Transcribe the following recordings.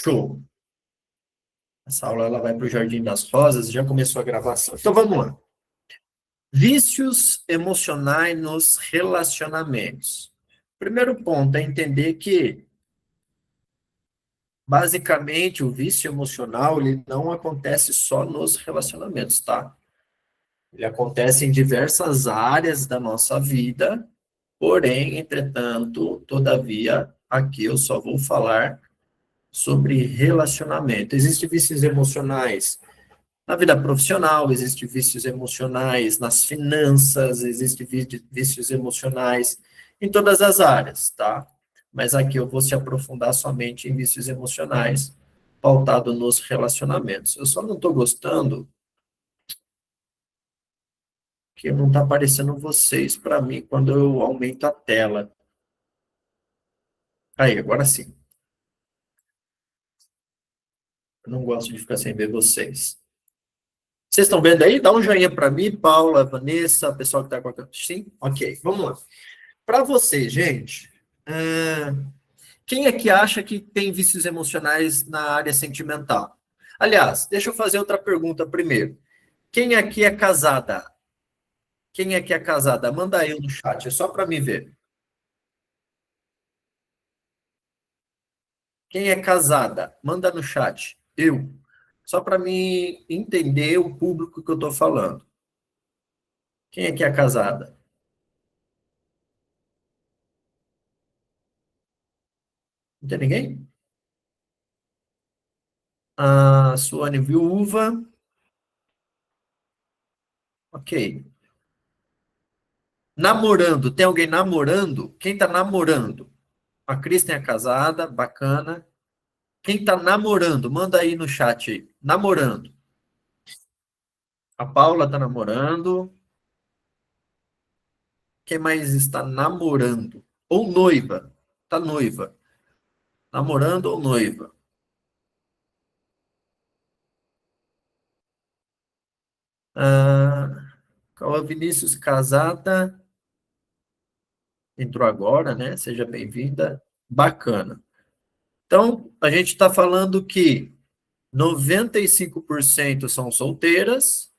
Show. Essa aula ela vai para o Jardim das Rosas, já começou a gravação. Então vamos lá. Vícios emocionais nos relacionamentos. Primeiro ponto é entender que, basicamente, o vício emocional ele não acontece só nos relacionamentos, tá? Ele acontece em diversas áreas da nossa vida, porém, entretanto, todavia, aqui eu só vou falar sobre relacionamento. Existem vícios emocionais na vida profissional, existem vícios emocionais nas finanças, existem vícios emocionais em todas as áreas, tá? Mas aqui eu vou se aprofundar somente em vícios emocionais, pautado nos relacionamentos. Eu só não estou gostando que não está aparecendo vocês para mim quando eu aumento a tela. Aí, agora sim. Eu não gosto de ficar sem ver vocês. Vocês estão vendo aí? Dá um joinha para mim, Paula, Vanessa, pessoal que está com a... Sim? Ok, vamos lá. Para você, gente, quem é que acha que tem vícios emocionais na área sentimental? Aliás, deixa eu fazer outra pergunta primeiro. Quem aqui é casada? Quem aqui é casada? Manda aí no chat, é só para me ver. Quem é casada? Manda no chat. Eu. Só para me entender o público que eu estou falando. Quem aqui é casada? Não tem ninguém? A Suane viúva. Ok. Namorando. Tem alguém namorando? Quem está namorando? A Kristen é casada, bacana. Quem tá namorando, manda aí no chat aí. Namorando. A Paula tá namorando. Quem mais está namorando? Ou noiva. Tá noiva. Namorando ou noiva. Ah, Cauã Vinícius casada. Entrou agora, né? Seja bem-vinda. Bacana. Então, a gente está falando que 95% são solteiras.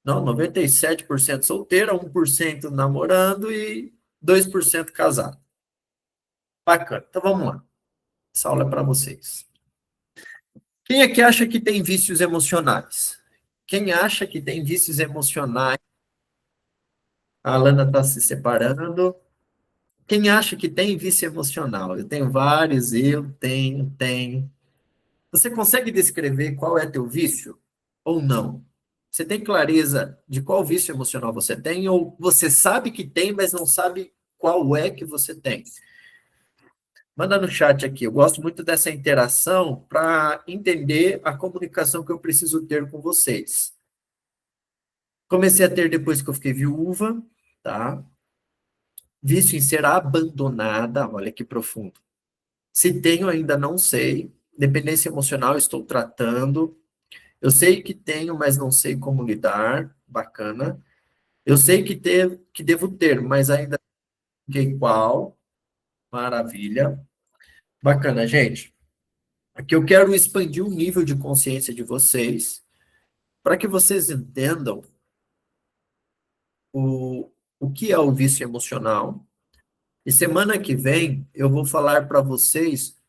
Não, 97% solteira, 1% namorando e 2% casado. Bacana. Então vamos lá. Essa aula é para vocês. Quem é que acha que tem vícios emocionais? Quem acha que tem vícios emocionais? A Alana está se separando. Quem acha que tem vício emocional? Eu tenho vários, eu tenho. Você consegue descrever qual é teu vício? Ou não? Você tem clareza de qual vício emocional você tem? Ou você sabe que tem, mas não sabe qual é que você tem? Manda no chat aqui. Eu gosto muito dessa interação para entender a comunicação que eu preciso ter com vocês. Comecei a ter depois que eu fiquei viúva, tá? Vício em ser abandonada, olha que profundo. Se tenho, ainda não sei. Dependência emocional, estou tratando. Eu sei que tenho, mas não sei como lidar. Bacana. Eu sei que devo ter, mas ainda não sei qual. Maravilha. Bacana, gente. Aqui eu quero expandir o nível de consciência de vocês para que vocês entendam o que é o vício emocional. E semana que vem eu vou falar para vocês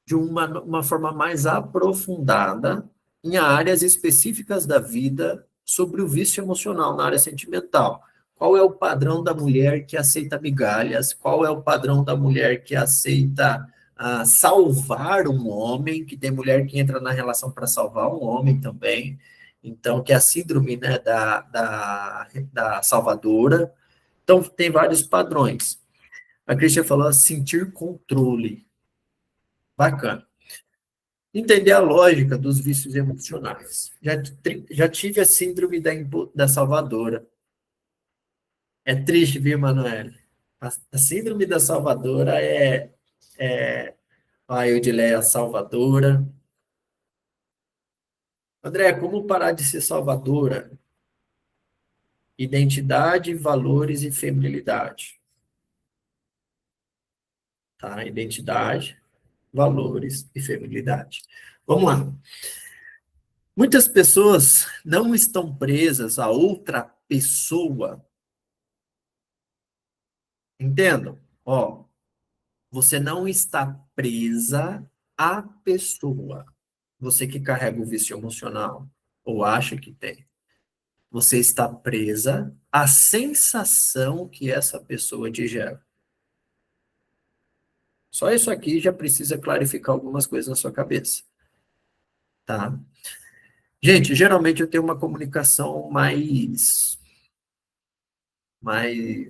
de uma forma mais aprofundada em áreas específicas da vida sobre o vício emocional na área sentimental. Qual é o padrão da mulher que aceita migalhas? Qual é o padrão da mulher que aceita salvar um homem? Que tem mulher que entra na relação para salvar um homem também. Então, que é a síndrome, né, da salvadora. Então, tem vários padrões. A Christian falou sentir controle. Bacana. Entender a lógica dos vícios emocionais. Já tive a síndrome da salvadora. É triste, viu, Manoel? A síndrome da salvadora é a Eudileia salvadora. André, como parar de ser salvadora? Identidade, valores e feminilidade. Tá? Identidade, valores e feminilidade. Vamos lá. Muitas pessoas não estão presas a outra pessoa. Entendam? Ó, você não está presa à pessoa. Você que carrega o vício emocional, ou acha que tem. Você está presa à sensação que essa pessoa te gera. Só isso aqui já precisa clarificar algumas coisas na sua cabeça, tá? Gente, geralmente eu tenho uma comunicação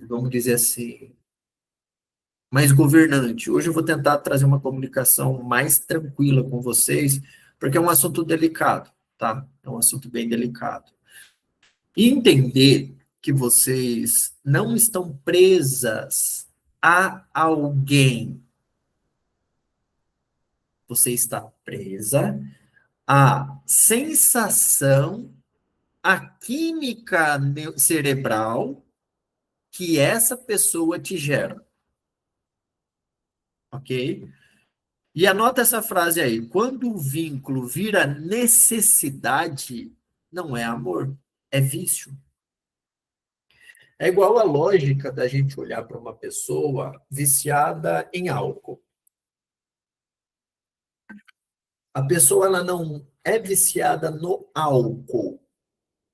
vamos dizer assim, mais governante. Hoje eu vou tentar trazer uma comunicação mais tranquila com vocês, porque é um assunto delicado, tá? É um assunto bem delicado. E entender que vocês não estão presas a alguém. Você está presa à sensação, à química cerebral que essa pessoa te gera. Ok? E anota essa frase aí. Quando o vínculo vira necessidade, não é amor, é vício. É igual a lógica da gente olhar para uma pessoa viciada em álcool. A pessoa ela não é viciada no álcool.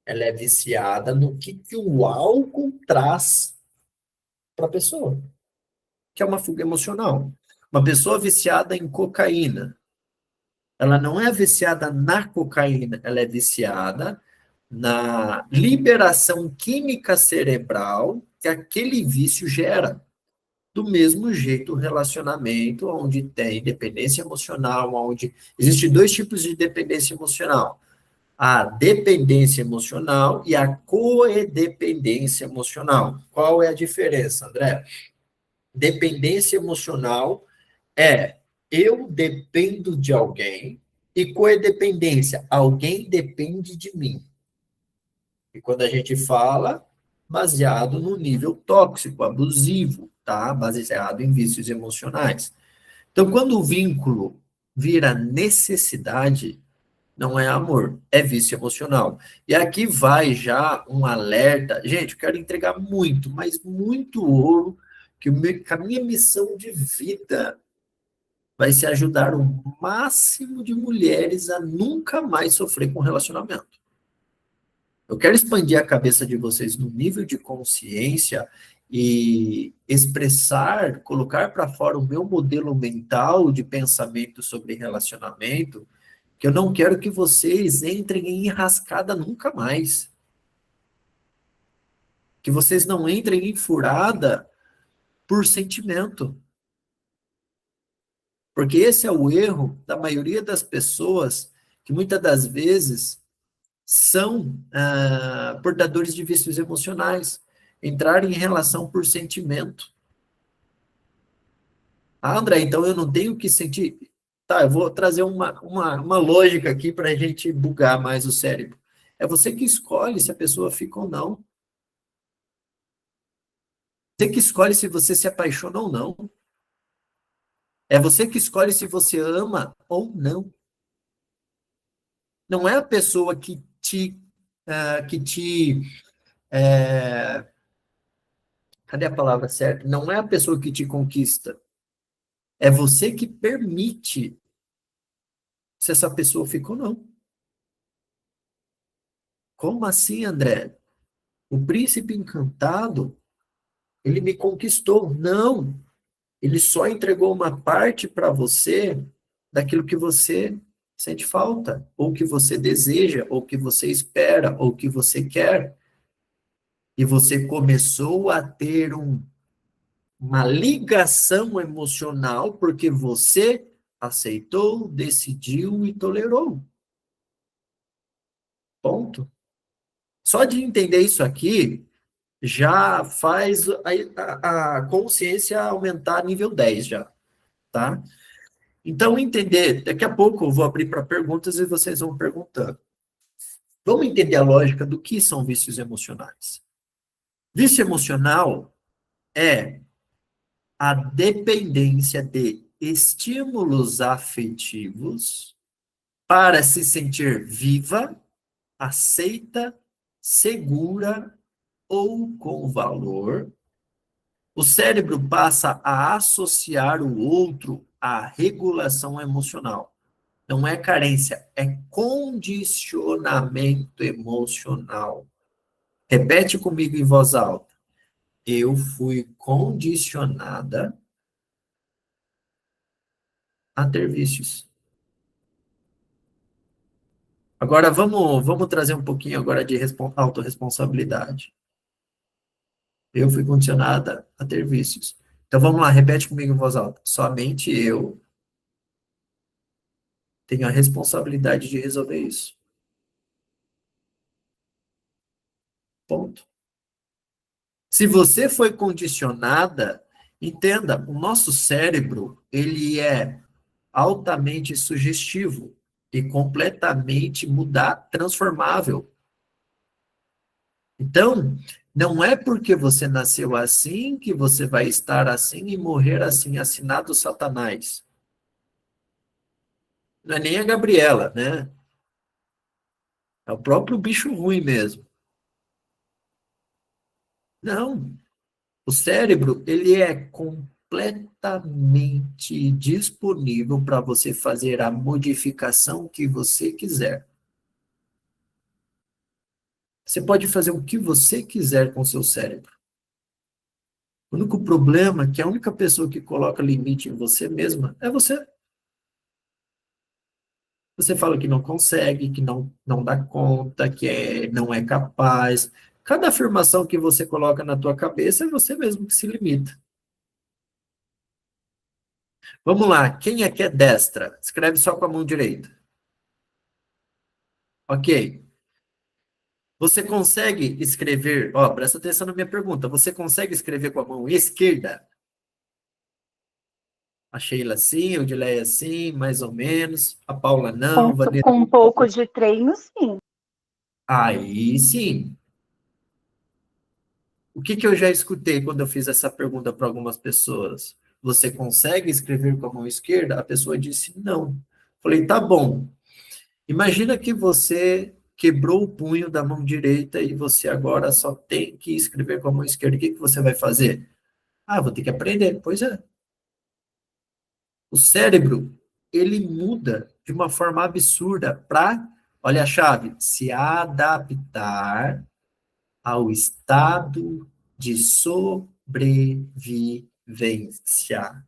Ela é viciada no que o álcool traz para a pessoa, que é uma fuga emocional. Uma pessoa viciada em cocaína, ela não é viciada na cocaína, ela é viciada na liberação química cerebral que aquele vício gera. Do mesmo jeito, o relacionamento, onde tem dependência emocional, onde existem dois tipos de dependência emocional. A dependência emocional e a codependência emocional. Qual é a diferença, André? Dependência emocional é eu dependo de alguém e codependência, alguém depende de mim. E quando a gente fala, baseado no nível tóxico, abusivo, tá? Baseado em vícios emocionais. Então, quando o vínculo vira necessidade, não é amor, é vício emocional. E aqui vai já um alerta. Gente, eu quero entregar muito, mas muito ouro, que a minha missão de vida vai ser ajudar o máximo de mulheres a nunca mais sofrer com relacionamento. Eu quero expandir a cabeça de vocês no nível de consciência e expressar, colocar para fora o meu modelo mental de pensamento sobre relacionamento, que eu não quero que vocês entrem em enrascada nunca mais. Que vocês não entrem em furada por sentimento. Porque esse é o erro da maioria das pessoas que muitas das vezes são portadores de vícios emocionais. Entrar em relação por sentimento. Ah, André, então eu não tenho que sentir. Tá, eu vou trazer uma lógica aqui para a gente bugar mais o cérebro. É você que escolhe se a pessoa fica ou não. Você que escolhe se você se apaixona ou não. É você que escolhe se você ama ou não. Não é a pessoa que te cadê a palavra certa? Não é a pessoa que te conquista. É você que permite se essa pessoa fica ou não. Como assim, André? O príncipe encantado, ele me conquistou. Não, ele só entregou uma parte para você daquilo que você sente falta, ou que você deseja, ou que você espera, ou que você quer. E você começou a ter uma ligação emocional porque você aceitou, decidiu e tolerou. Ponto. Só de entender isso aqui, já faz a consciência aumentar nível 10 já, tá? Então, entender, daqui a pouco eu vou abrir para perguntas e vocês vão perguntando. Vamos entender a lógica do que são vícios emocionais. Vício emocional é a dependência de estímulos afetivos para se sentir viva, aceita, segura ou com valor, o cérebro passa a associar o outro à regulação emocional. Não é carência, é condicionamento emocional. Repete comigo em voz alta. Eu fui condicionada a ter vícios. Agora vamos trazer um pouquinho agora de autorresponsabilidade. Eu fui condicionada a ter vícios. Então vamos lá, repete comigo em voz alta. Somente eu tenho a responsabilidade de resolver isso. Ponto. Se você foi condicionada, entenda, o nosso cérebro, ele é altamente sugestivo e completamente transformável. Então, não é porque você nasceu assim que você vai estar assim e morrer assim, assinado Satanás. Não é nem a Gabriela, né? É o próprio bicho ruim mesmo. Não. O cérebro, ele é completamente disponível para você fazer a modificação que você quiser. Você pode fazer o que você quiser com o seu cérebro. O único problema é que a única pessoa que coloca limite em você mesma é você. Você fala que não consegue, que não dá conta, não é capaz. Cada afirmação que você coloca na tua cabeça é você mesmo que se limita. Vamos lá, quem aqui é destra? Escreve só com a mão direita. Ok. Você consegue escrever, ó, presta atenção na minha pergunta. Você consegue escrever com a mão esquerda? A Sheila sim, a Odileia sim, mais ou menos. A Paula não, Vanessa. Com um pouco de treino, sim. Aí sim. O que que eu já escutei quando eu fiz essa pergunta para algumas pessoas? Você consegue escrever com a mão esquerda? A pessoa disse não. Falei, tá bom. Imagina que você quebrou o punho da mão direita e você agora só tem que escrever com a mão esquerda. O que que você vai fazer? Ah, vou ter que aprender. Pois é. O cérebro, ele muda de uma forma absurda para, olha a chave, se adaptar ao estado de sobrevivência.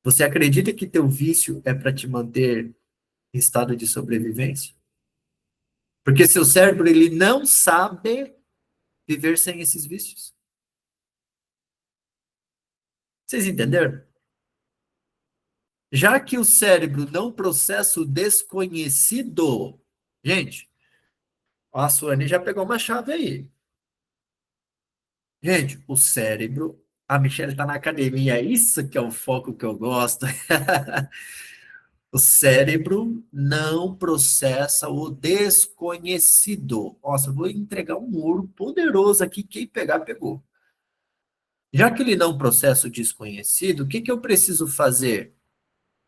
Você acredita que teu vício é para te manter em estado de sobrevivência? Porque seu cérebro ele não sabe viver sem esses vícios. Vocês entenderam? Já que o cérebro não processa o desconhecido, gente, a Suane já pegou uma chave aí. Gente, o cérebro, a Michelle está na academia, isso que é o foco que eu gosto. O cérebro não processa o desconhecido. Nossa, eu vou entregar um ouro poderoso aqui, quem pegar, pegou. Já que ele não processa o desconhecido, o que que eu preciso fazer?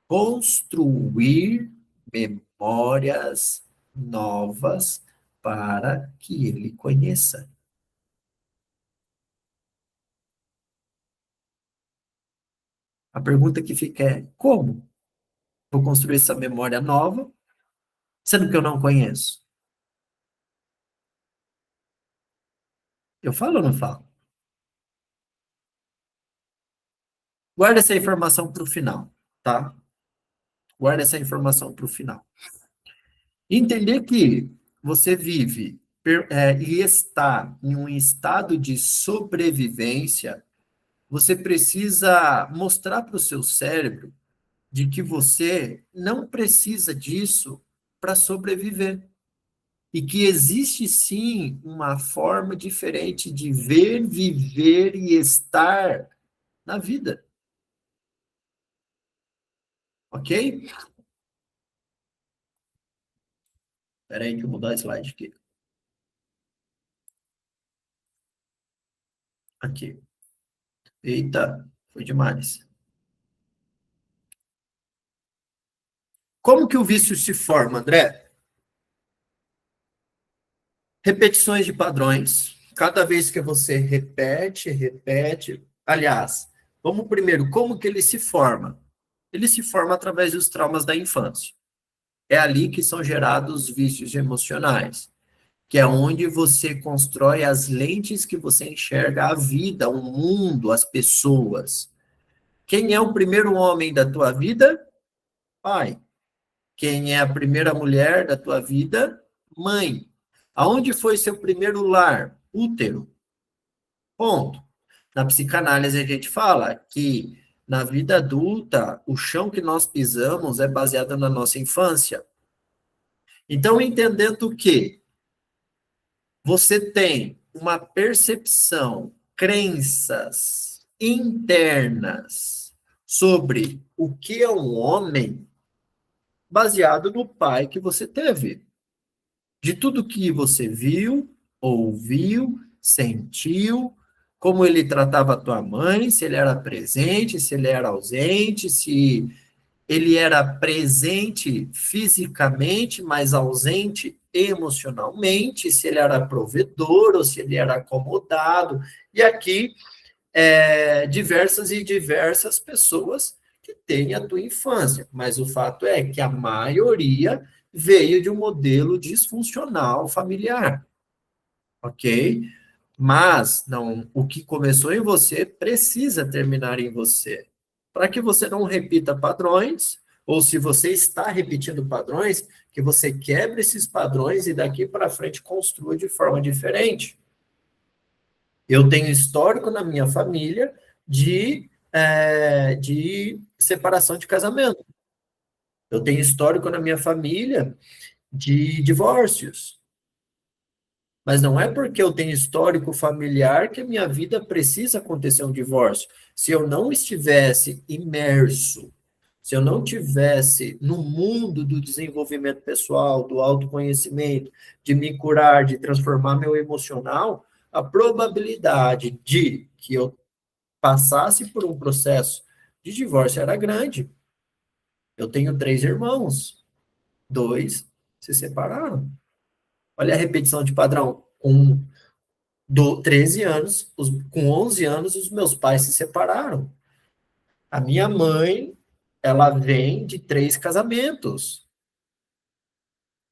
Construir memórias novas para que ele conheça. A pergunta que fica é: como vou construir essa memória nova, sendo que eu não conheço? Eu falo ou não falo? Guarda essa informação para o final, tá? Guarda essa informação para o final. Entender que você vive e está em um estado de sobrevivência, você precisa mostrar para o seu cérebro de que você não precisa disso para sobreviver. E que existe sim uma forma diferente de ver, viver e estar na vida. Ok? Espera aí que eu vou mudar o slide aqui. Aqui. Eita, Foi demais. Como que o vício se forma, André? Repetições de padrões. Cada vez que você repete. Aliás, vamos primeiro, como que ele se forma? Ele se forma através dos traumas da infância. É ali que são gerados vícios emocionais, que é onde você constrói as lentes que você enxerga a vida, o mundo, as pessoas. Quem é o primeiro homem da tua vida? Pai. Quem é a primeira mulher da tua vida? Mãe. Aonde foi seu primeiro lar? Útero. Ponto. Na psicanálise a gente fala que na vida adulta, o chão que nós pisamos é baseado na nossa infância. Então, entendendo que você tem uma percepção, crenças internas sobre o que é um homem, baseado no pai que você teve. De tudo que você viu, ouviu, sentiu, como ele tratava a tua mãe, se ele era presente, se ele era ausente, se ele era presente fisicamente, mas ausente emocionalmente, se ele era provedor ou se ele era acomodado. E aqui, diversas e diversas pessoas que têm a tua infância, mas o fato é que a maioria veio de um modelo disfuncional familiar, ok? Mas não, o que começou em você precisa terminar em você. Para que você não repita padrões, ou se você está repetindo padrões, que você quebre esses padrões e daqui para frente construa de forma diferente. Eu tenho histórico na minha família de separação de casamento. Eu tenho histórico na minha família de divórcios. Mas não é porque eu tenho histórico familiar que a minha vida precisa acontecer um divórcio. Se eu não estivesse imerso, se eu não tivesse no mundo do desenvolvimento pessoal, do autoconhecimento, de me curar, de transformar meu emocional, a probabilidade de que eu passasse por um processo de divórcio era grande. Eu tenho 3 irmãos, 2 se separaram. Olha a repetição de padrão. Com 13 anos, com 11 anos, os meus pais se separaram. A minha mãe, ela vem de 3 casamentos.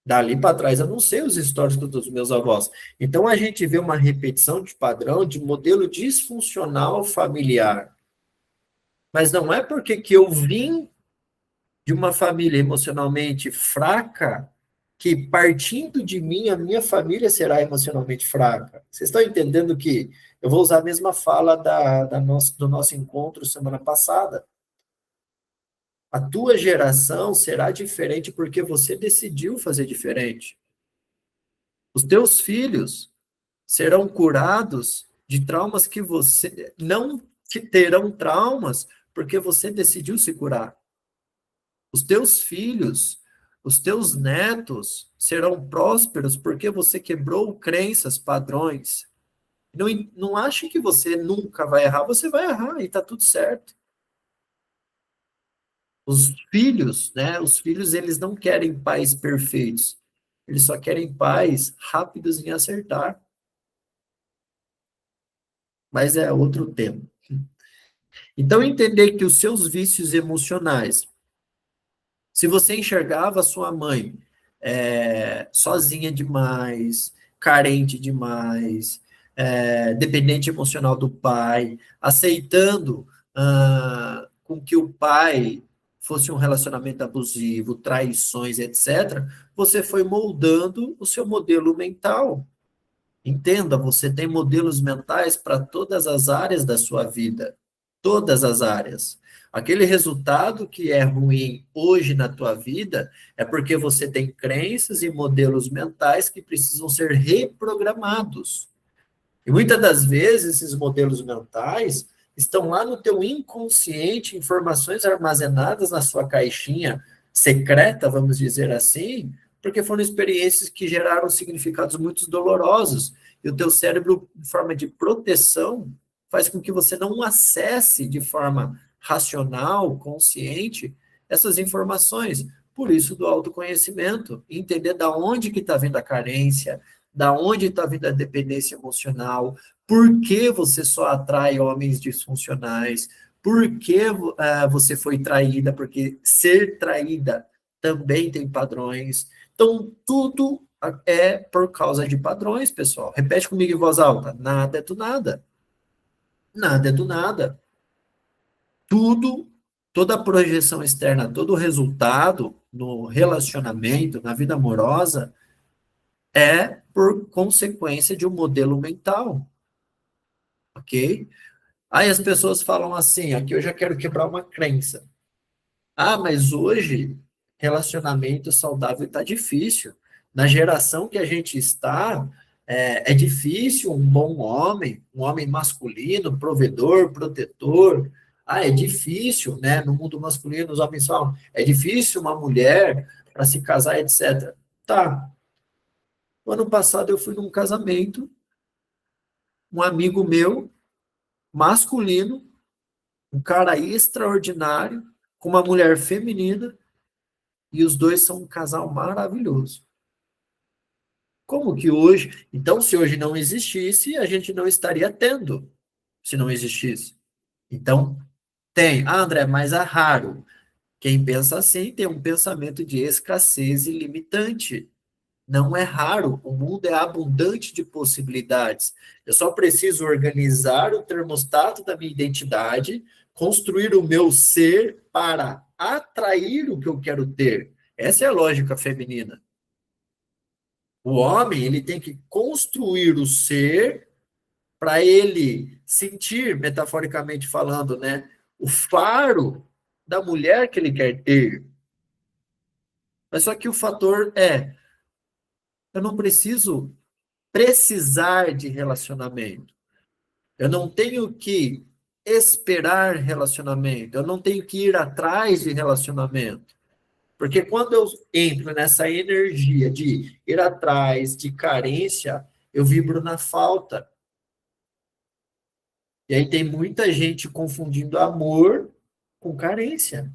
Dali para trás, eu não sei os históricos dos meus avós. Então, a gente vê uma repetição de padrão de modelo disfuncional familiar. Mas não é porque que eu vim de uma família emocionalmente fraca que, partindo de mim, a minha família será emocionalmente fraca. Vocês estão entendendo que eu vou usar a mesma fala do nosso encontro semana passada. A tua geração será diferente porque você decidiu fazer diferente. Os teus filhos serão curados de traumas que você não te terão traumas porque você decidiu se curar. Os teus filhos, os teus netos serão prósperos porque você quebrou crenças, padrões. Não ache que você nunca vai errar, você vai errar e está tudo certo. Os filhos, né? Os filhos, eles não querem pais perfeitos. Eles só querem pais rápidos em acertar. Mas é outro tema. Então, entender que os seus vícios emocionais, se você enxergava a sua mãe sozinha demais, carente demais, dependente emocional do pai, aceitando com que o pai fosse um relacionamento abusivo, traições, etc., você foi moldando o seu modelo mental. Entenda, você tem modelos mentais para todas as áreas da sua vida. Todas as áreas. Aquele resultado que é ruim hoje na tua vida é porque você tem crenças e modelos mentais que precisam ser reprogramados. E muitas das vezes esses modelos mentais estão lá no teu inconsciente, informações armazenadas na sua caixinha secreta, vamos dizer assim, porque foram experiências que geraram significados muito dolorosos. E o teu cérebro, de forma de proteção, faz com que você não acesse de forma racional, consciente, essas informações. Por isso do autoconhecimento, entender da onde que está vindo a carência, da onde está vindo a dependência emocional, por que você só atrai homens disfuncionais, por que você foi traída, porque ser traída também tem padrões. Então, tudo é por causa de padrões, pessoal. Repete comigo em voz alta. Nada é do nada. Nada é do nada. Tudo, toda projeção externa, todo resultado no relacionamento, na vida amorosa, é por consequência de um modelo mental, ok? Aí as pessoas falam assim, aqui eu já quero quebrar uma crença. Ah, mas hoje relacionamento saudável está difícil. Na geração que a gente está, é difícil um bom homem, um homem masculino, provedor, protetor. Ah, é difícil, né? No mundo masculino, os homens falam, é difícil uma mulher para se casar, etc. Tá. O ano passado eu fui num casamento, um amigo meu, masculino, um cara extraordinário, com uma mulher feminina, e os dois são um casal maravilhoso. Como que hoje? Então, se hoje não existisse, a gente não estaria tendo, se não existisse. Então, tem. Ah, André, mas é raro. Quem pensa assim tem um pensamento de escassez ilimitante. Não é raro, o mundo é abundante de possibilidades. Eu só preciso organizar o termostato da minha identidade, construir o meu ser para atrair o que eu quero ter. Essa é a lógica feminina. O homem, ele tem que construir o ser para ele sentir, metaforicamente falando, né, o faro da mulher que ele quer ter. Mas só que o fator é, eu não preciso precisar de relacionamento. Eu não tenho que esperar relacionamento. Eu não tenho que ir atrás de relacionamento. Porque quando eu entro nessa energia de ir atrás, de carência, eu vibro na falta. E aí tem muita gente confundindo amor com carência,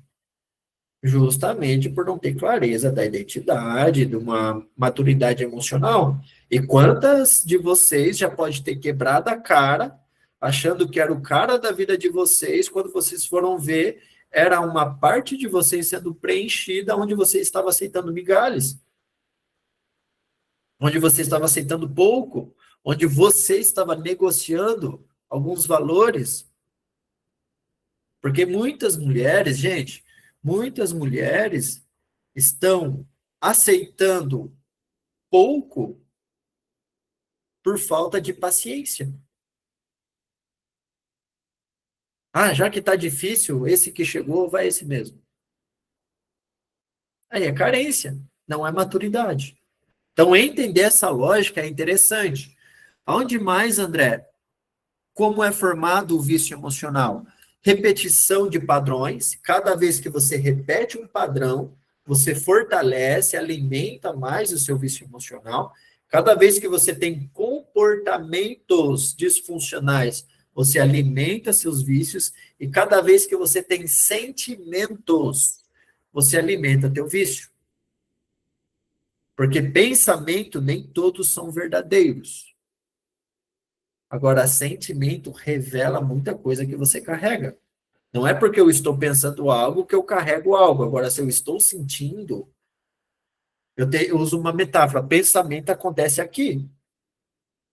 justamente por não ter clareza da identidade, de uma maturidade emocional. E quantas de vocês já pode ter quebrado a cara, achando que era o cara da vida de vocês, quando vocês foram ver, era uma parte de vocês sendo preenchida onde você estava aceitando migalhas, onde você estava aceitando pouco, onde você estava negociando alguns valores. Porque muitas mulheres, gente, muitas mulheres estão aceitando pouco por falta de paciência. Ah, já que está difícil, esse que chegou vai esse mesmo. Aí é carência, não é maturidade. Então, entender essa lógica é interessante. Aonde mais, André? Como é formado o vício emocional? Repetição de padrões. Cada vez que você repete um padrão, você fortalece, alimenta mais o seu vício emocional. Cada vez que você tem comportamentos disfuncionais, você alimenta seus vícios. E cada vez que você tem sentimentos, você alimenta teu vício. Porque pensamento nem todos são verdadeiros. Agora, sentimento revela muita coisa que você carrega. Não é porque eu estou pensando algo que eu carrego algo. Agora, se eu estou sentindo, eu uso uma metáfora. Pensamento acontece aqui,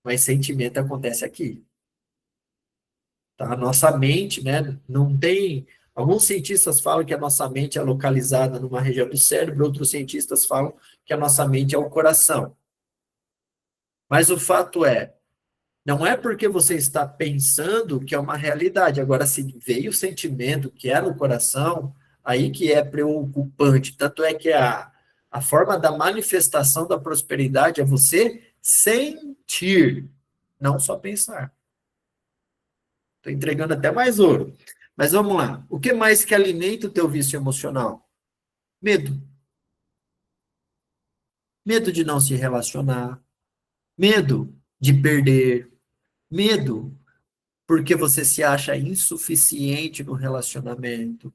mas sentimento acontece aqui. Tá? A nossa mente, né, não tem... Alguns cientistas falam que a nossa mente é localizada numa região do cérebro, outros cientistas falam que a nossa mente é o coração. Mas o fato é, não é porque você está pensando que é uma realidade. Agora, se veio o sentimento que é no coração, aí que é preocupante. Tanto é que a forma da manifestação da prosperidade é você sentir, não só pensar. Estou entregando até mais ouro. Mas vamos lá. O que mais que alimenta o teu vício emocional? Medo. Medo de não se relacionar. Medo de perder. Medo porque você se acha insuficiente no relacionamento.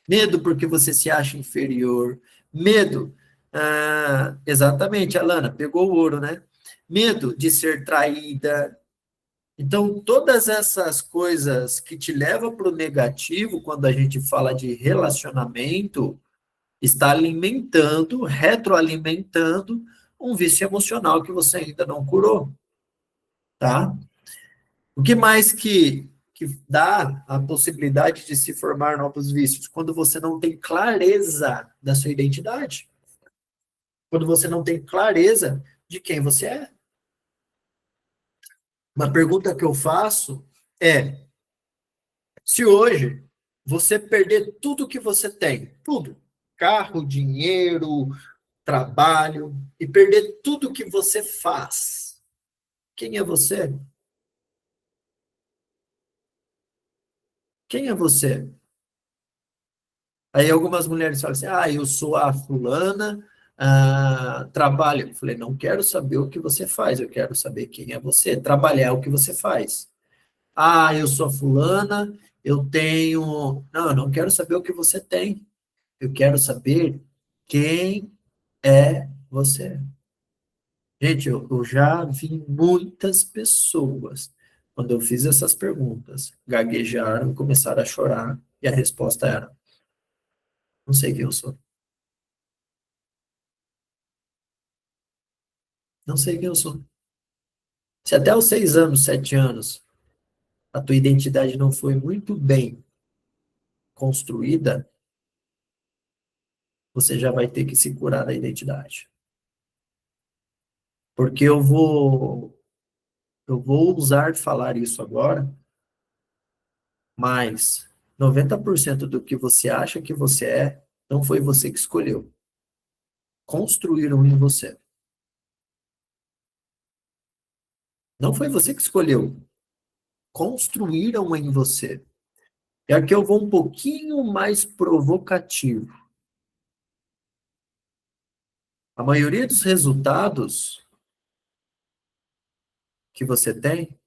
Medo porque você se acha inferior. Medo, exatamente, Alana, pegou o ouro, né? Medo de ser traída. Então, todas essas coisas que te levam para o negativo, quando a gente fala de relacionamento, está alimentando, retroalimentando um vício emocional que você ainda não curou, tá? O que mais que dá a possibilidade de se formar novos vícios? Quando você não tem clareza da sua identidade. Quando você não tem clareza de quem você é. Uma pergunta que eu faço é: se hoje você perder tudo que você tem, tudo, carro, dinheiro, trabalho, e perder tudo que você faz, quem é você? Quem é você? Aí algumas mulheres falam assim, eu sou a fulana, trabalho. Eu falei, não quero saber o que você faz, eu quero saber quem é você. Trabalhar é o que você faz. Eu sou a fulana, eu tenho... Não, eu não quero saber o que você tem. Eu quero saber quem é você. Gente, eu já vi muitas pessoas, quando eu fiz essas perguntas, gaguejaram, começaram a chorar, e a resposta era, não sei quem eu sou. Não sei quem eu sou. Se até os 6 anos, 7 anos, a tua identidade não foi muito bem construída, você já vai ter que se curar da identidade. Porque eu vou ousar falar isso agora, mas 90% do que você acha que você é, não foi você que escolheu. Construíram em você. Não foi você que escolheu. Construíram em você. E aqui eu vou um pouquinho mais provocativo. A maioria dos resultados que você tem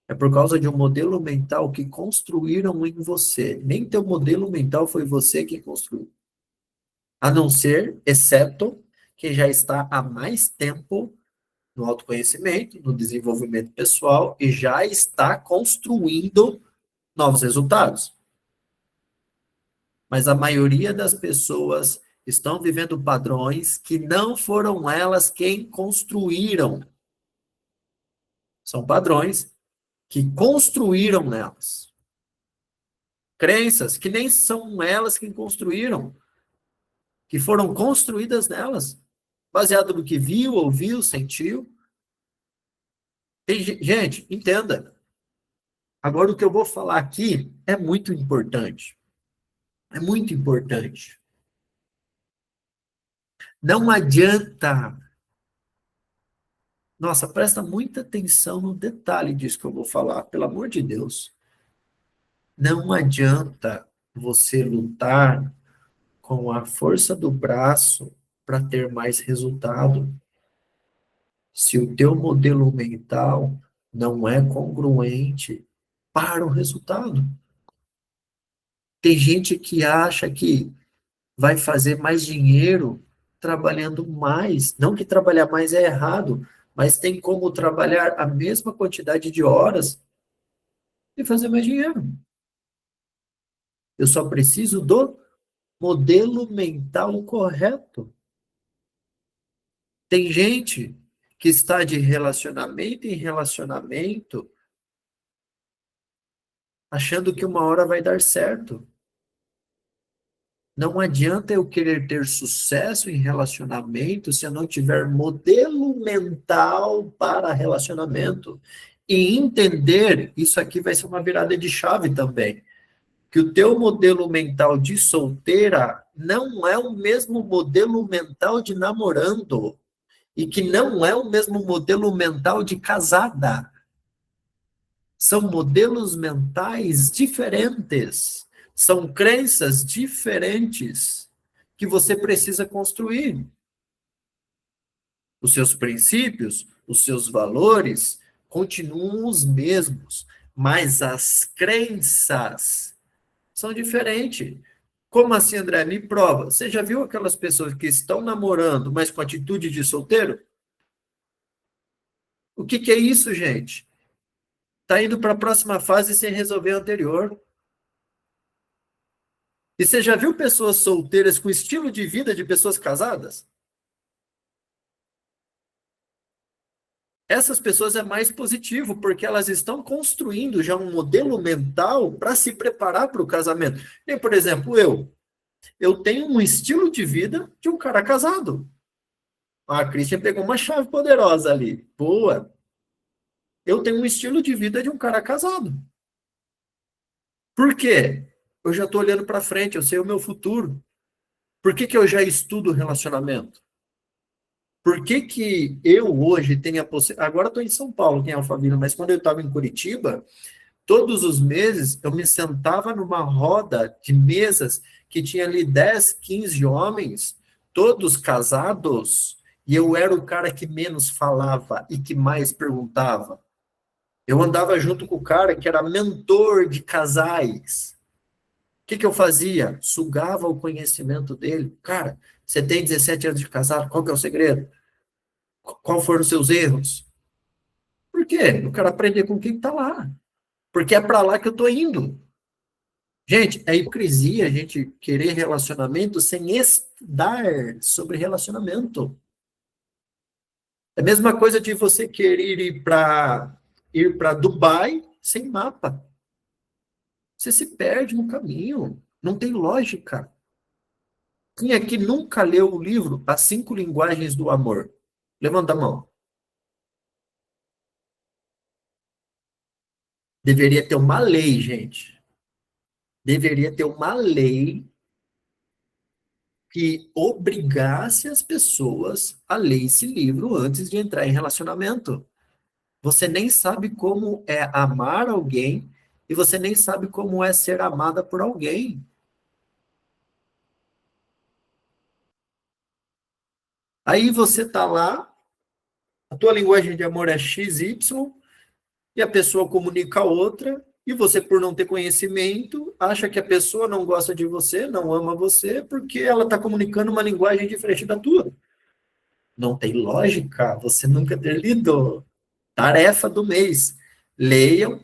é por causa de um modelo mental que construíram em você. Nem teu modelo mental foi você que construiu. A não ser, exceto, quem já está há mais tempo no autoconhecimento, no desenvolvimento pessoal e já está construindo novos resultados. Mas a maioria das pessoas estão vivendo padrões que não foram elas quem construíram. São padrões que construíram nelas. Crenças que nem são elas quem construíram, que foram construídas nelas, baseado no que viu, ouviu, sentiu. Gente, entenda. Agora, o que eu vou falar aqui é muito importante. É muito importante. Não adianta. Nossa, presta muita atenção no detalhe disso que eu vou falar, pelo amor de Deus. Não adianta você lutar com a força do braço para ter mais resultado, se o teu modelo mental não é congruente para o resultado. Tem gente que acha que vai fazer mais dinheiro trabalhando mais. Não que trabalhar mais é errado, mas tem como trabalhar a mesma quantidade de horas e fazer mais dinheiro. Eu só preciso do modelo mental correto. Tem gente que está de relacionamento em relacionamento achando que uma hora vai dar certo. Não adianta eu querer ter sucesso em relacionamento se eu não tiver modelo mental para relacionamento. E entender, isso aqui vai ser uma virada de chave também, que o teu modelo mental de solteira não é o mesmo modelo mental de namorando e que não é o mesmo modelo mental de casada. São modelos mentais diferentes, são crenças diferentes que você precisa construir. Os seus princípios, os seus valores, continuam os mesmos, mas as crenças são diferentes. Como assim, André? Me prova. Você já viu aquelas pessoas que estão namorando, mas com atitude de solteiro? O que que é isso, gente? Está indo para a próxima fase sem resolver a anterior. E você já viu pessoas solteiras com estilo de vida de pessoas casadas? Essas pessoas é mais positivo, porque elas estão construindo já um modelo mental para se preparar para o casamento. Nem, por exemplo, eu tenho um estilo de vida de um cara casado. A Christian pegou uma chave poderosa ali. Boa. Eu tenho um estilo de vida de um cara casado. Por quê? Eu já estou olhando para frente, eu sei o meu futuro. Por que que eu já estudo relacionamento? Por que que eu hoje tenho a possibilidade... Agora estou em São Paulo, que é Alphaville, mas quando eu estava em Curitiba, todos os meses eu me sentava numa roda de mesas que tinha ali 10, 15 homens, todos casados, e eu era o cara que menos falava e que mais perguntava. Eu andava junto com o cara que era mentor de casais. O que que eu fazia? Sugava o conhecimento dele. Cara, você tem 17 anos de casado, qual que é o segredo? Qual foram os seus erros? Por quê? Eu quero aprender com quem está lá. Porque é para lá que eu estou indo. Gente, é hipocrisia a gente querer relacionamento sem estudar sobre relacionamento. É a mesma coisa de você querer ir para Dubai sem mapa. Você se perde no caminho. Não tem lógica. Quem aqui nunca leu o livro As Cinco Linguagens do Amor? Levanta a mão. Deveria ter uma lei, gente. Deveria ter uma lei que obrigasse as pessoas a ler esse livro antes de entrar em relacionamento. Você nem sabe como é amar alguém e você nem sabe como é ser amada por alguém. Aí você tá lá, a tua linguagem de amor é XY e a pessoa comunica outra, e você, por não ter conhecimento, acha que a pessoa não gosta de você, não ama você, porque ela está comunicando uma linguagem diferente da tua. Não tem lógica você nunca ter lido. Tarefa do mês. Leiam,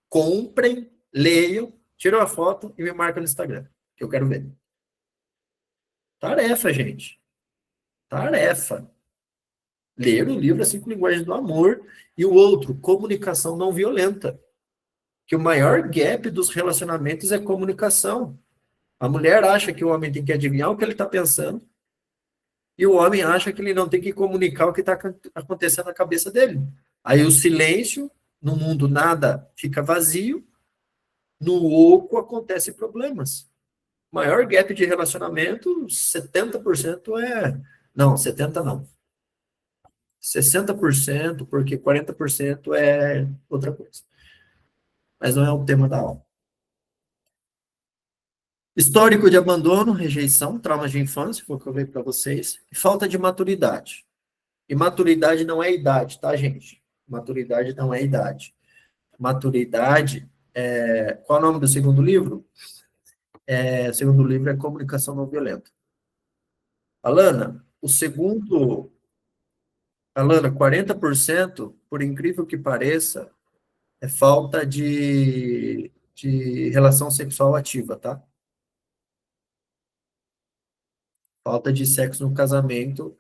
comprem, leiam, tiram a foto e me marca no Instagram, que eu quero ver. Tarefa, gente. Tarefa. Ler o livro As Cinco Linguagens do Amor e o outro, Comunicação Não Violenta. Que o maior gap dos relacionamentos é comunicação. A mulher acha que o homem tem que adivinhar o que ele está pensando e o homem acha que ele não tem que comunicar o que está acontecendo na cabeça dele. Aí o silêncio, no mundo nada fica vazio, no oco acontecem problemas. O maior gap de relacionamento, 70% é... Não, 70% não. 60%, porque 40% é outra coisa. Mas não é o tema da aula. Histórico de abandono, rejeição, traumas de infância, foi o que eu falei para vocês, e falta de maturidade. E maturidade não é idade, tá, gente? Maturidade não é idade. Maturidade é... Qual é o nome do segundo livro? O segundo livro é Comunicação Não Violenta. Alana, Alana, 40%, por incrível que pareça, é falta de relação sexual ativa, tá? Falta de sexo no casamento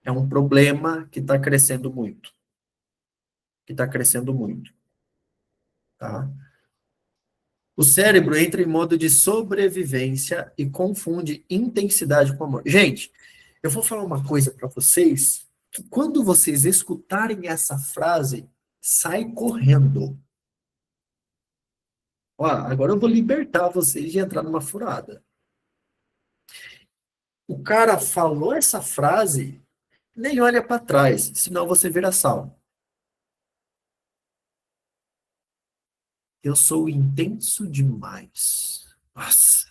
é um problema que está crescendo muito. Que está crescendo muito, tá? O cérebro entra em modo de sobrevivência e confunde intensidade com amor. Gente, eu vou falar uma coisa para vocês, que quando vocês escutarem essa frase, sai correndo. Ó, agora eu vou libertar vocês de entrar numa furada. O cara falou essa frase, nem olha para trás, senão você vira sal. Eu sou intenso demais. Nossa.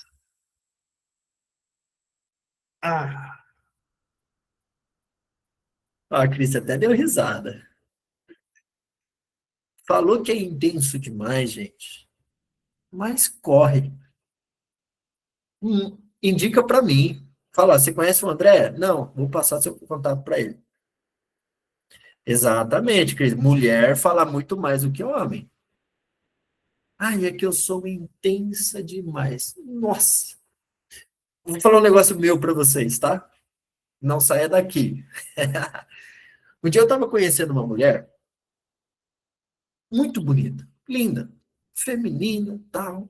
Ah, a Cris até deu risada. Falou que é intenso demais, gente. Mas corre. Indica para mim. Fala, você conhece o André? Não, vou passar seu contato para ele. Exatamente, Cris. Mulher fala muito mais do que homem. Ai, é que eu sou intensa demais. Nossa. Vou falar um negócio meu para vocês, tá? Não saia daqui. Um dia eu estava conhecendo uma mulher muito bonita, linda, feminina, tal.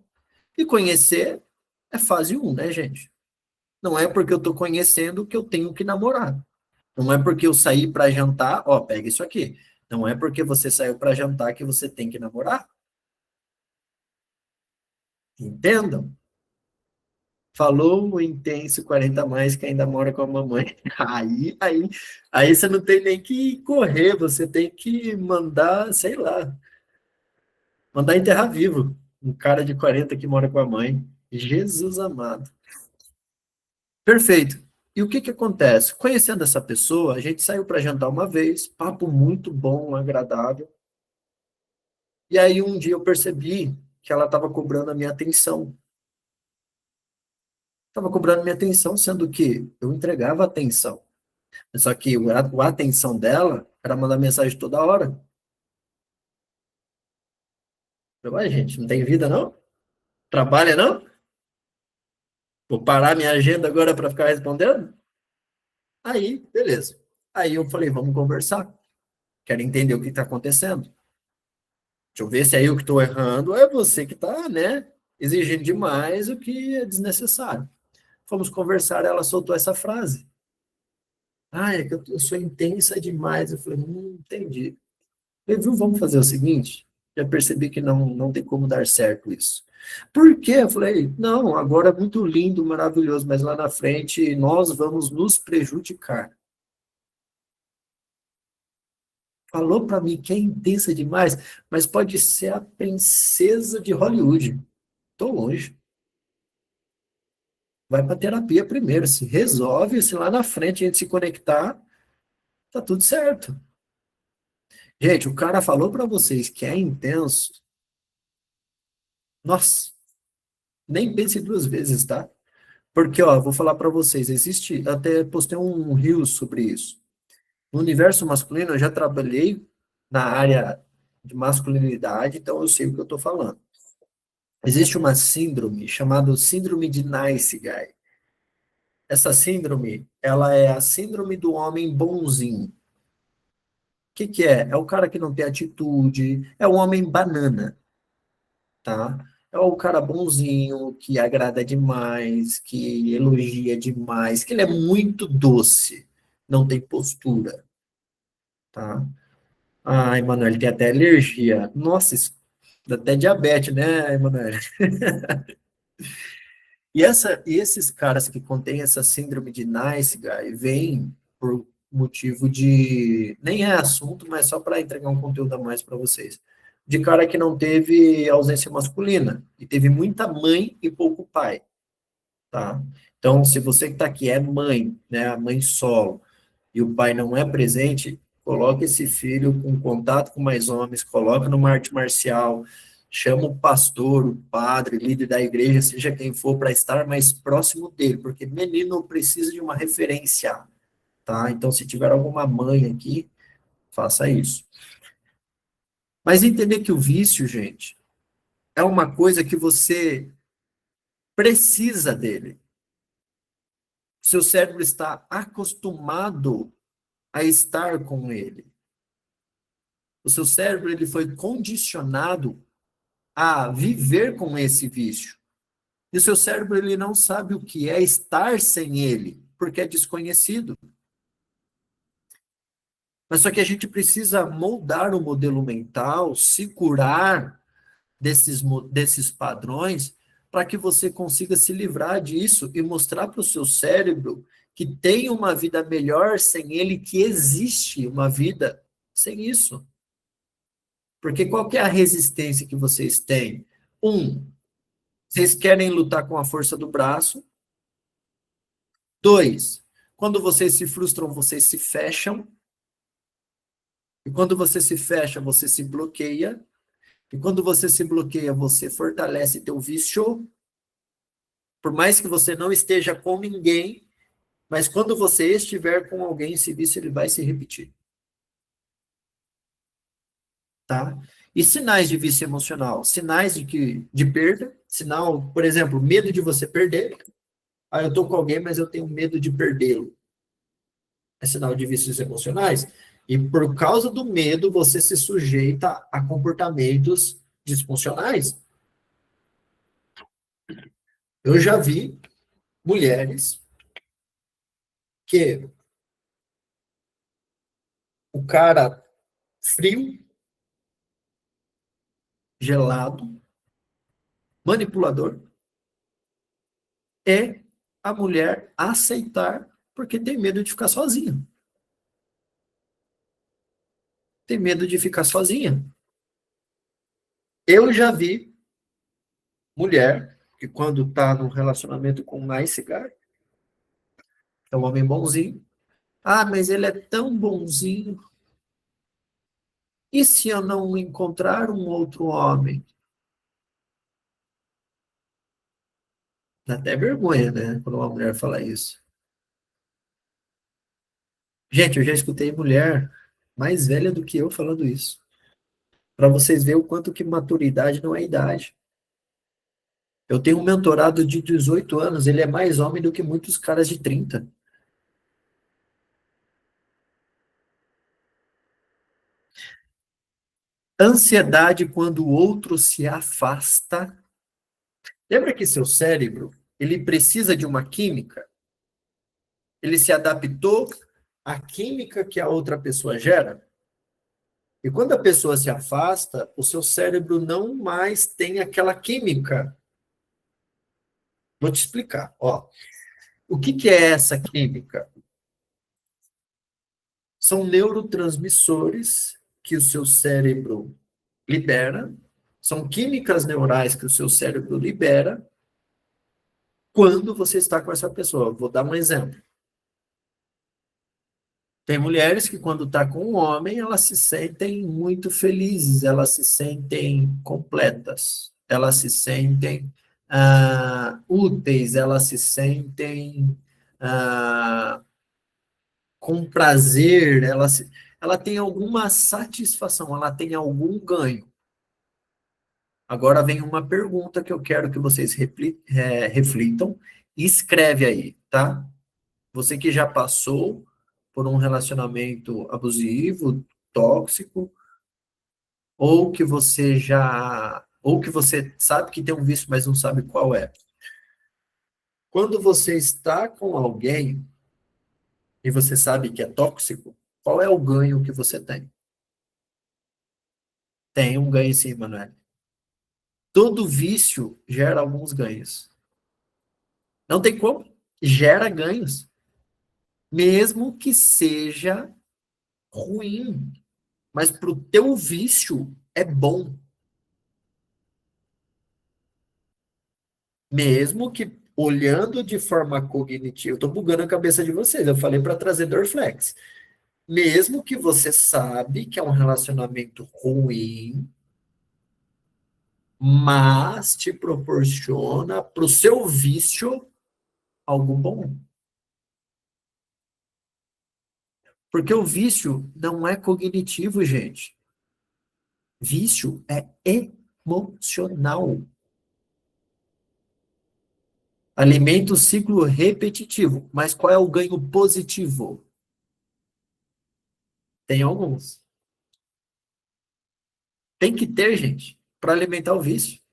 E conhecer é fase um, né, gente? Não é porque eu estou conhecendo que eu tenho que namorar. Não é porque eu saí para jantar, ó, pega isso aqui. Não é porque você saiu para jantar que você tem que namorar. Entendam? Falou o intenso 40 a mais que ainda mora com a mamãe. Aí você não tem nem que correr, você tem que mandar, sei lá, mandar enterrar vivo. Um cara de 40 que mora com a mãe. Jesus amado. Perfeito. E o que que acontece? Conhecendo essa pessoa, a gente saiu para jantar uma vez, papo muito bom, agradável. E aí um dia eu percebi que ela estava cobrando a minha atenção. Estava cobrando a minha atenção, sendo que eu entregava atenção. Só que a atenção dela era mandar mensagem toda hora. Eu, ai, gente, não tem vida não? Trabalha não? Vou parar minha agenda agora para ficar respondendo? Aí, beleza. Aí eu falei, vamos conversar. Quero entender o que está acontecendo. Deixa eu ver se é eu que estou errando ou é você que está, né, exigindo demais o que é desnecessário. Fomos conversar, ela soltou essa frase. Ah, é que eu sou intensa demais. Eu falei, entendi. Eu, viu, vamos fazer o seguinte? Já percebi que não tem como dar certo isso. Por quê? Eu falei, não, agora é muito lindo, maravilhoso, mas lá na frente nós vamos nos prejudicar. Falou para mim que é intensa demais, mas pode ser a princesa de Hollywood. Tô longe. Vai para terapia primeiro, se resolve, se lá na frente a gente se conectar, tá tudo certo. Gente, o cara falou para vocês que é intenso. Nossa, nem pense duas vezes, tá? Porque, ó, vou falar para vocês, existe, até postei um reel sobre isso. No universo masculino, eu já trabalhei na área de masculinidade, então eu sei o que eu estou falando. Existe uma síndrome chamada síndrome de Nice Guy. Essa síndrome, ela é a síndrome do homem bonzinho. O que que é? É o cara que não tem atitude, é o homem banana, tá? É o cara bonzinho, que agrada demais, que elogia demais, que ele é muito doce, não tem postura, tá? Ah, Emanuele, tem até alergia. Nossa, isso dá até diabetes, né, Emanuele? E esses caras que contêm essa síndrome de nice guy vêm por motivo de. Nem é assunto, mas só para entregar um conteúdo a mais para vocês. De cara que não teve ausência masculina e teve muita mãe e pouco pai, tá? Então, se você que está aqui é mãe, né, a mãe solo, e o pai não é presente, coloque esse filho com contato com mais homens, coloca numa arte marcial, chama o pastor, o padre, líder da igreja, seja quem for, para estar mais próximo dele, porque menino precisa de uma referência, tá? Então, se tiver alguma mãe aqui, faça isso. Mas entender que o vício, gente, é uma coisa que você precisa dele. Seu cérebro está acostumado a estar com ele. O seu cérebro ele foi condicionado a viver com esse vício. E o seu cérebro ele não sabe o que é estar sem ele, porque é desconhecido. Mas só que a gente precisa moldar o modelo mental, se curar desses padrões, para que você consiga se livrar disso e mostrar para o seu cérebro que tem uma vida melhor sem ele, que existe uma vida sem isso. Porque qual que é a resistência que vocês têm? Vocês querem lutar com a força do braço. Dois, quando vocês se frustram, vocês se fecham. E quando você se fecha, você se bloqueia. E quando você se bloqueia, você fortalece teu vício. Por mais que você não esteja com ninguém, mas quando você estiver com alguém, esse vício ele vai se repetir. Tá? E sinais de vício emocional, sinais de perda, sinal, por exemplo, medo de você perder. Ah, eu estou com alguém, mas eu tenho medo de perdê-lo. É sinal de vícios emocionais. E por causa do medo, você se sujeita a comportamentos disfuncionais. Eu já vi mulheres que o cara frio, gelado, manipulador, é a mulher aceitar porque tem medo de ficar sozinha. Tem medo de ficar sozinha. Eu já vi mulher que quando está num relacionamento com um nice guy, é um homem bonzinho. Ah, mas ele é tão bonzinho. E se eu não encontrar um outro homem? Dá até vergonha, né? Quando uma mulher fala isso. Gente, eu já escutei mulher mais velha do que eu falando isso. Para vocês verem o quanto que maturidade não é idade. Eu tenho um mentorado de 18 anos, ele é mais homem do que muitos caras de 30. Ansiedade quando o outro se afasta. Lembra que seu cérebro, ele precisa de uma química? Ele se adaptou à química que a outra pessoa gera? E quando a pessoa se afasta, o seu cérebro não mais tem aquela química. Vou te explicar. Ó, o que que é essa química? São neurotransmissores que o seu cérebro libera, são químicas neurais que o seu cérebro libera quando você está com essa pessoa. Vou dar um exemplo. Tem mulheres que, quando está com um homem, elas se sentem muito felizes, elas se sentem completas, elas se sentem úteis, elas se sentem com prazer, ela tem alguma satisfação, ela tem algum ganho. Agora vem uma pergunta que eu quero que vocês reflitam e escreve aí, tá? Você que já passou por um relacionamento abusivo, tóxico, ou que você sabe que tem um vício, mas não sabe qual é. Quando você está com alguém e você sabe que é tóxico, qual é o ganho que você tem? Tem um ganho sim, Manoel. Todo vício gera alguns ganhos. Não tem como. Gera ganhos. Mesmo que seja ruim. Mas para o teu vício é bom. Mesmo que olhando de forma cognitiva. Eu estou bugando a cabeça de vocês. Eu falei para trazer Dorflex. Mesmo que você sabe que é um relacionamento ruim, mas te proporciona para o seu vício algo bom. Porque o vício não é cognitivo, gente. Vício é emocional. Alimenta o ciclo repetitivo. Mas qual é o ganho positivo? Tem alguns. Tem que ter, gente, para alimentar o vício.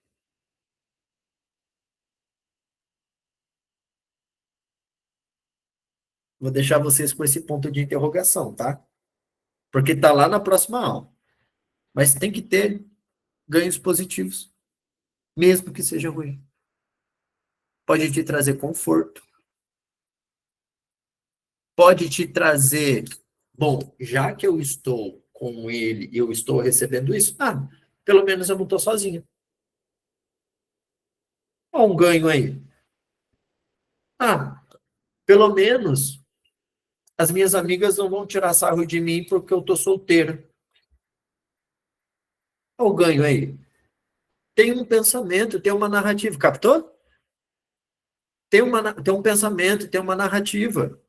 Vou deixar vocês com esse ponto de interrogação, tá? Porque tá lá na próxima aula. Mas tem que ter ganhos positivos, mesmo que seja ruim. Pode te trazer conforto, pode te trazer, bom, já que eu estou com ele e eu estou recebendo isso, pelo menos eu não estou sozinho. Olha um ganho aí. Pelo menos as minhas amigas não vão tirar sarro de mim porque eu estou solteiro. Olha o ganho aí. Tem um pensamento, tem uma narrativa. Captou? Tem um pensamento, tem uma narrativa.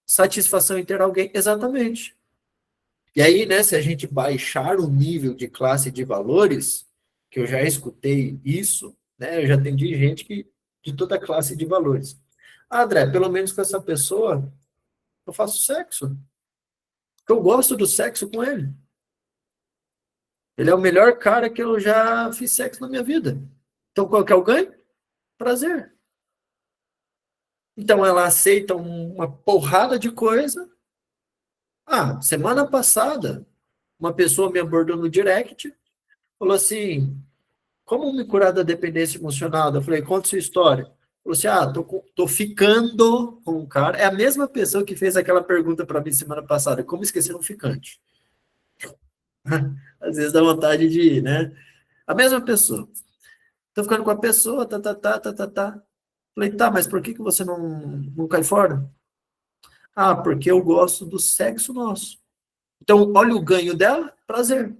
Satisfação em ter alguém. Exatamente. E aí, né, se a gente baixar o nível de classe de valores, que eu já escutei isso, né, eu já atendi gente de toda classe de valores. Ah, André, pelo menos com essa pessoa, eu faço sexo. Eu gosto do sexo com ele. Ele é o melhor cara que eu já fiz sexo na minha vida. Então, qual que é o ganho? Prazer. Então, ela aceita uma porrada de coisa. Ah, semana passada, uma pessoa me abordou no direct, falou assim, como me curar da dependência emocional? Eu falei, conta sua história. Falou assim, tô ficando com um cara. É a mesma pessoa que fez aquela pergunta para mim semana passada, como esquecer um ficante? Às vezes dá vontade de ir, né? A mesma pessoa. Tô ficando com a pessoa, tá. Falei, tá, mas por que você não cai fora? Ah, porque eu gosto do sexo nosso. Então, olha o ganho dela, prazer.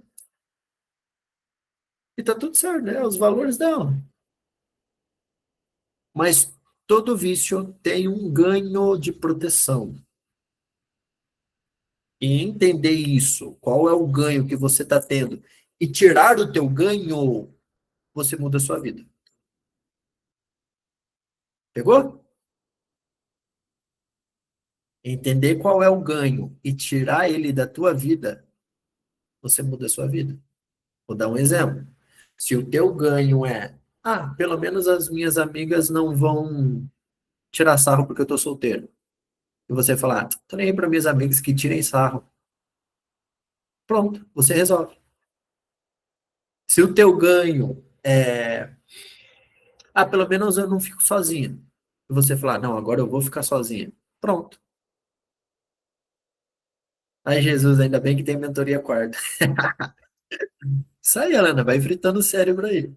E tá tudo certo, né? Os valores dela. Mas todo vício tem um ganho de proteção. E entender isso, qual é o ganho que você está tendo, e tirar o teu ganho, você muda a sua vida. Pegou? Entender qual é o ganho e tirar ele da tua vida, você muda a sua vida. Vou dar um exemplo. Se o teu ganho é, pelo menos as minhas amigas não vão tirar sarro porque eu tô solteiro. E você falar, tô nem aí para minhas amigas que tirem sarro. Pronto, você resolve. Se o teu ganho é, pelo menos eu não fico sozinha. E você falar, não, agora eu vou ficar sozinha. Pronto. Ai, Jesus, ainda bem que tem mentoria quarta. Isso aí, Helena, vai fritando o cérebro aí.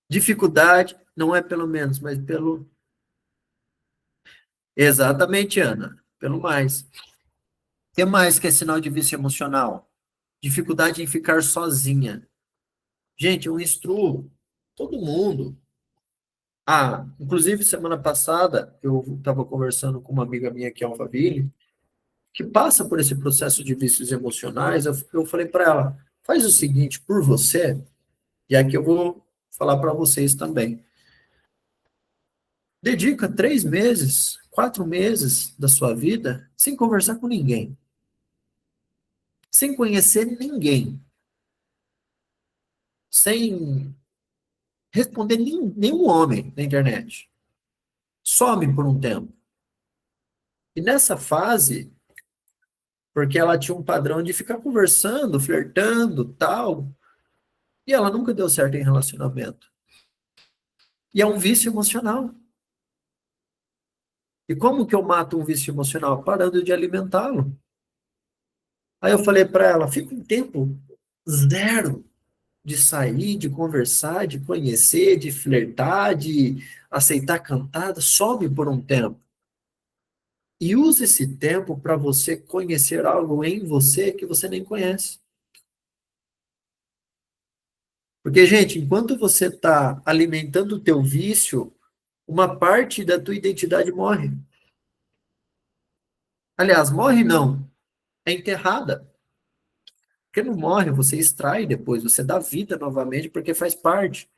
Dificuldade não é pelo menos, mas pelo. Exatamente, Ana. Pelo mais. O que mais que é sinal de vício emocional? Dificuldade em ficar sozinha. Gente, eu instruo todo mundo. Inclusive, semana passada, eu estava conversando com uma amiga minha que é Alphaville, que passa por esse processo de vícios emocionais. Eu falei para ela: faz o seguinte por você, e aqui eu vou falar para vocês também. Dedica 3 meses, 4 meses da sua vida sem conversar com ninguém, sem conhecer ninguém, sem responder nenhum homem na internet. Some por um tempo. E nessa fase, porque ela tinha um padrão de ficar conversando, flertando, tal, e ela nunca deu certo em relacionamento. E é um vício emocional. E como que eu mato um vício emocional? Parando de alimentá-lo. Aí eu falei para ela, fica um tempo zero de sair, de conversar, de conhecer, de flertar, de aceitar cantada, some por um tempo. E use esse tempo para você conhecer algo em você que você nem conhece. Porque, gente, enquanto você está alimentando o teu vício, uma parte da tua identidade morre. Aliás, morre não, é enterrada. Porque não morre, você extrai depois, você dá vida novamente, porque faz parte.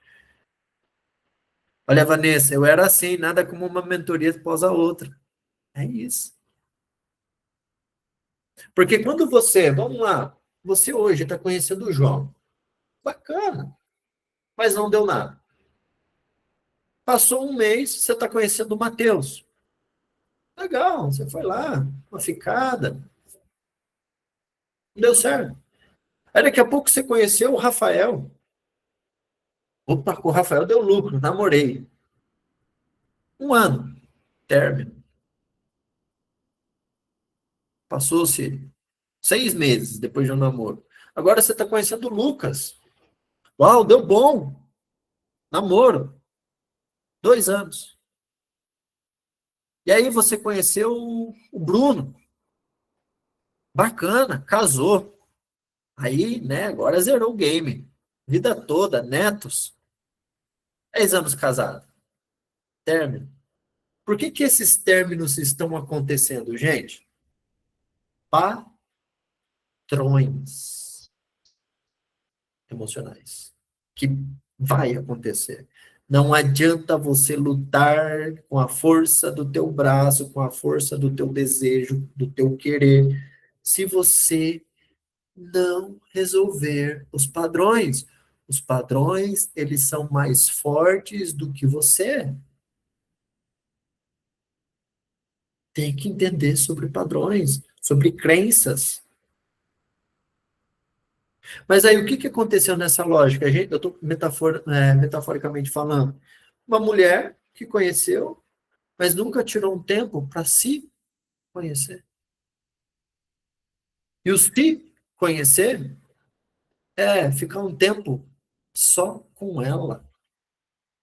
Olha, Vanessa, eu era assim, nada como uma mentoria após a outra. É isso. Porque quando você, vamos lá, você hoje está conhecendo o João. Bacana, mas não deu nada. Passou um mês, você está conhecendo o Matheus. Legal, você foi lá, uma ficada, não deu certo. Aí daqui a pouco você conheceu o Rafael. Opa, com o Rafael deu lucro, namorei. 1 ano, término. Passou-se 6 meses depois de um namoro. Agora você está conhecendo o Lucas. Uau, deu bom. Namoro. 2 anos. E aí você conheceu o Bruno. Bacana, casou. Aí, né, agora zerou o game. Vida toda, netos. 10 anos casado. Término. Por que que esses términos estão acontecendo, gente? Patrões emocionais. Que vai acontecer. Não adianta você lutar com a força do teu braço, com a força do teu desejo, do teu querer, se você não resolver os padrões. Os padrões, eles são mais fortes do que você. Tem que entender sobre padrões, sobre crenças. Mas aí, o que que aconteceu nessa lógica? Eu estou metaforicamente falando. Uma mulher que conheceu, mas nunca tirou um tempo para se conhecer. E o se conhecer é ficar um tempo só com ela.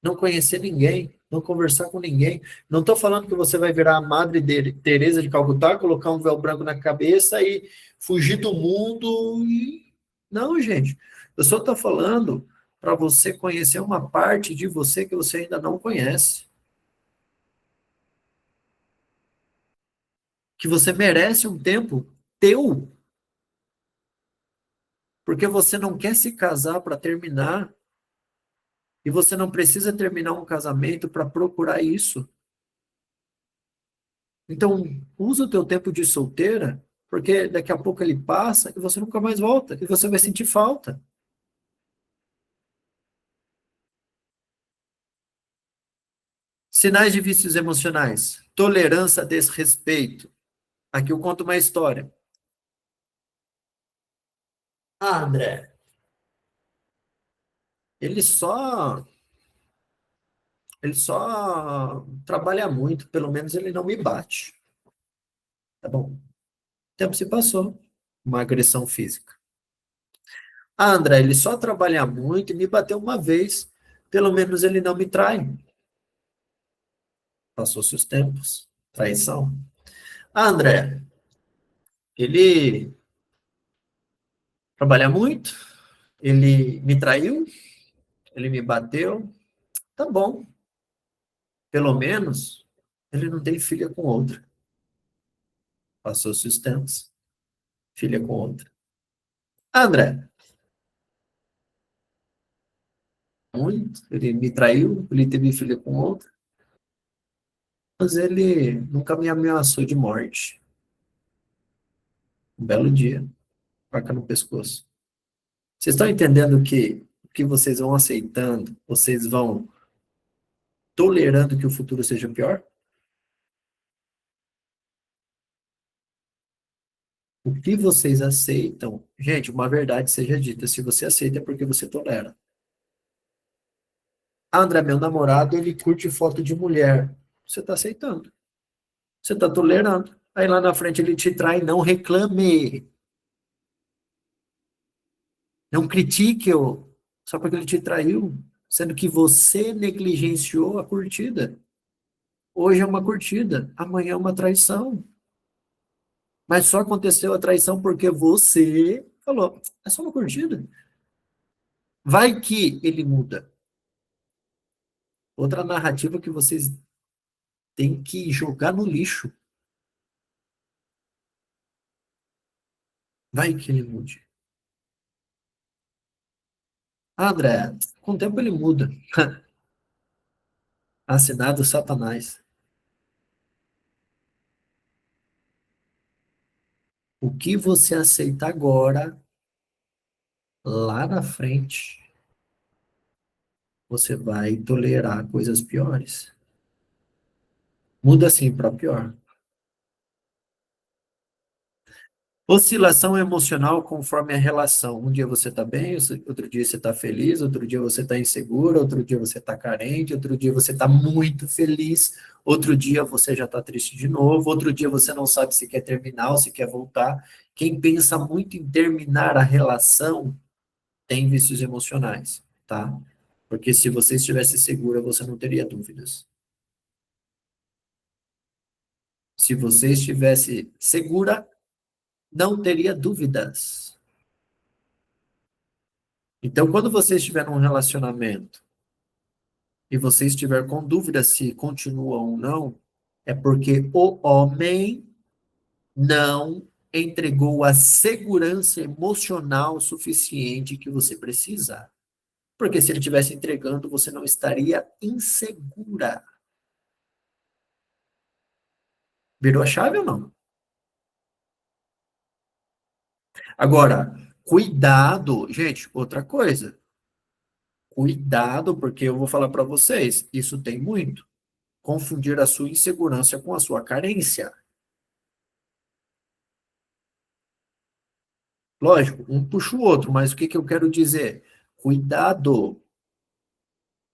Não conhecer ninguém, não conversar com ninguém. Não estou falando que você vai virar a Madre Teresa de Calcutá, colocar um véu branco na cabeça e fugir do mundo. Não, gente. Eu só estou falando para você conhecer uma parte de você que você ainda não conhece. Que você merece um tempo teu, porque você não quer se casar para terminar. E você não precisa terminar um casamento para procurar isso. Então, usa o teu tempo de solteira, porque daqui a pouco ele passa e você nunca mais volta, e você vai sentir falta. Sinais de vícios emocionais. Tolerância a desrespeito. Aqui eu conto uma história. Ah, André, ele só, ele só trabalha muito, pelo menos ele não me bate. Tá bom. O tempo se passou. Uma agressão física. Ah, André, ele só trabalha muito e me bateu uma vez. Pelo menos ele não me trai. Passou-se os tempos. Traição. Ah, André, ele trabalha muito, ele me traiu, ele me bateu. Tá bom. Pelo menos ele não tem filha com outra. Passou-se os tempos. Filha com outra. Ah, André, muito. Ele me traiu, ele teve filha com outra. Mas ele nunca me ameaçou de morte. Um belo dia, faca no pescoço. Vocês estão entendendo que o que vocês vão aceitando, vocês vão tolerando que o futuro seja pior? O que vocês aceitam? Gente, uma verdade seja dita, se você aceita é porque você tolera. Ah, André, meu namorado, ele curte foto de mulher. Você está aceitando. Você está tolerando. Aí lá na frente ele te trai, não reclame. Não critique-o. Só porque ele te traiu. Sendo que você negligenciou a curtida. Hoje é uma curtida, amanhã é uma traição. Mas só aconteceu a traição porque você falou, é só uma curtida. Vai que ele muda. Outra narrativa que vocês têm que jogar no lixo. Vai que ele mude. Ah, André, com o tempo ele muda. Assinado Satanás. O que você aceita agora, lá na frente, você vai tolerar coisas piores. Muda assim para pior. Oscilação emocional conforme a relação. Um dia você está bem, outro dia você está feliz, outro dia você está inseguro, outro dia você está carente, outro dia você está muito feliz, outro dia você já está triste de novo, outro dia você não sabe se quer terminar ou se quer voltar. Quem pensa muito em terminar a relação tem vícios emocionais, tá? Porque se você estivesse segura, você não teria dúvidas. Se você estivesse segura, não teria dúvidas. Então, quando você estiver num relacionamento e você estiver com dúvida se continua ou não, é porque o homem não entregou a segurança emocional suficiente que você precisa. Porque se ele estivesse entregando, você não estaria insegura. Virou a chave ou não? Agora, cuidado, gente, outra coisa. Cuidado, porque eu vou falar para vocês, isso tem muito. Confundir a sua insegurança com a sua carência. Lógico, um puxa o outro, mas o que que eu quero dizer? Cuidado.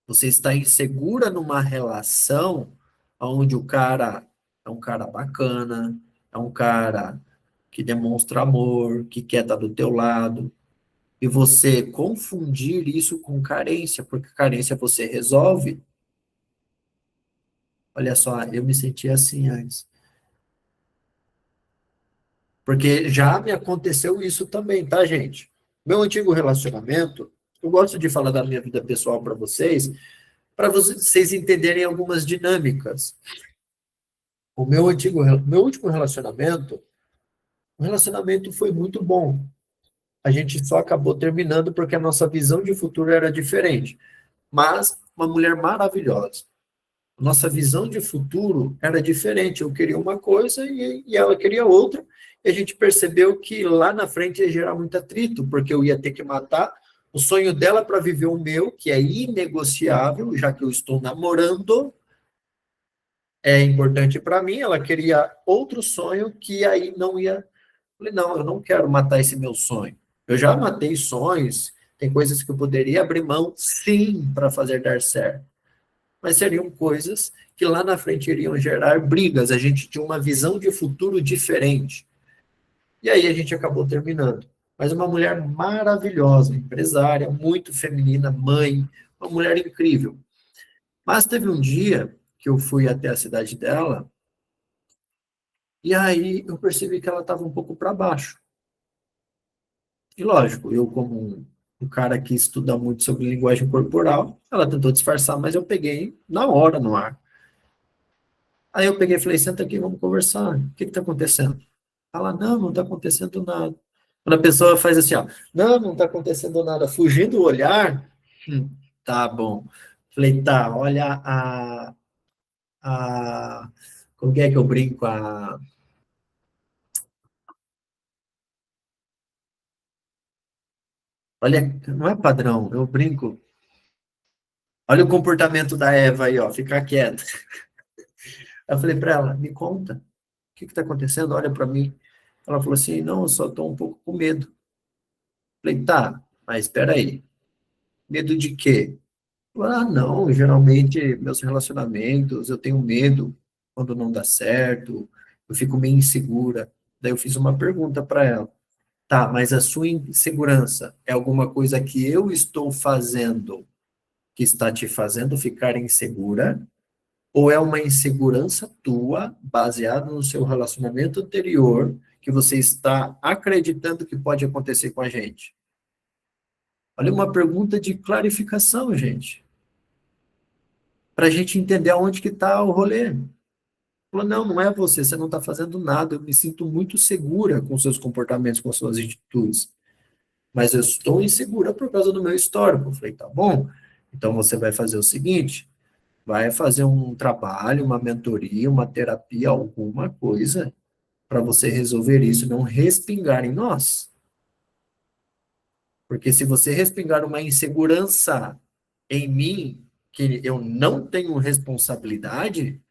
Você está insegura numa relação onde o cara é um cara bacana, é um cara que demonstra amor, que quer estar do teu lado, e você confundir isso com carência, porque carência você resolve. Olha só, eu me senti assim antes. Porque já me aconteceu isso também, tá, gente? Meu antigo relacionamento, eu gosto de falar da minha vida pessoal para vocês entenderem algumas dinâmicas. Meu último relacionamento, o relacionamento foi muito bom. A gente só acabou terminando porque a nossa visão de futuro era diferente. Mas uma mulher maravilhosa. Nossa visão de futuro era diferente. Eu queria uma coisa e ela queria outra. E a gente percebeu que lá na frente ia gerar muito atrito, porque eu ia ter que matar o sonho dela para viver o meu, que é inegociável, já que eu estou namorando, é importante para mim. Ela queria outro sonho que aí não ia. Eu falei, não, eu não quero matar esse meu sonho. Eu já matei sonhos, tem coisas que eu poderia abrir mão, sim, para fazer dar certo. Mas seriam coisas que lá na frente iriam gerar brigas. A gente tinha uma visão de futuro diferente. E aí a gente acabou terminando. Mas uma mulher maravilhosa, empresária, muito feminina, mãe, uma mulher incrível. Mas teve um dia que eu fui até a cidade dela, e aí eu percebi que ela estava um pouco para baixo. E lógico, eu como um cara que estuda muito sobre linguagem corporal, ela tentou disfarçar, mas eu peguei na hora no ar. Aí eu peguei e falei, senta aqui, vamos conversar. O que está acontecendo? Ela, não, não está acontecendo nada. Quando a pessoa faz assim, ó, não, não está acontecendo nada, fugindo o olhar, tá bom. Falei, tá, olha a, como que é que eu brinco? Olha, não é padrão, eu brinco. Olha o comportamento da Eva aí, ó, ficar quieta. Eu falei para ela, me conta, o que está acontecendo? Olha para mim. Ela falou assim, não, eu só estou um pouco com medo. Falei, tá, mas espera aí, medo de quê? Ah, não, geralmente meus relacionamentos, eu tenho medo quando não dá certo, eu fico meio insegura. Daí eu fiz uma pergunta para ela. Tá, mas a sua insegurança é alguma coisa que eu estou fazendo que está te fazendo ficar insegura? Ou é uma insegurança tua, baseada no seu relacionamento anterior, que você está acreditando que pode acontecer com a gente? Olha, uma pergunta de clarificação, gente, para a gente entender aonde que está o rolê. Falou, não, não é você, você não está fazendo nada, eu me sinto muito segura com seus comportamentos, com suas atitudes, mas eu estou insegura por causa do meu histórico. Eu falei, tá bom, então você vai fazer o seguinte, vai fazer um trabalho, uma mentoria, uma terapia, alguma coisa, para você resolver isso, não respingar em nós. Porque se você respingar uma insegurança em mim, que eu não tenho responsabilidade,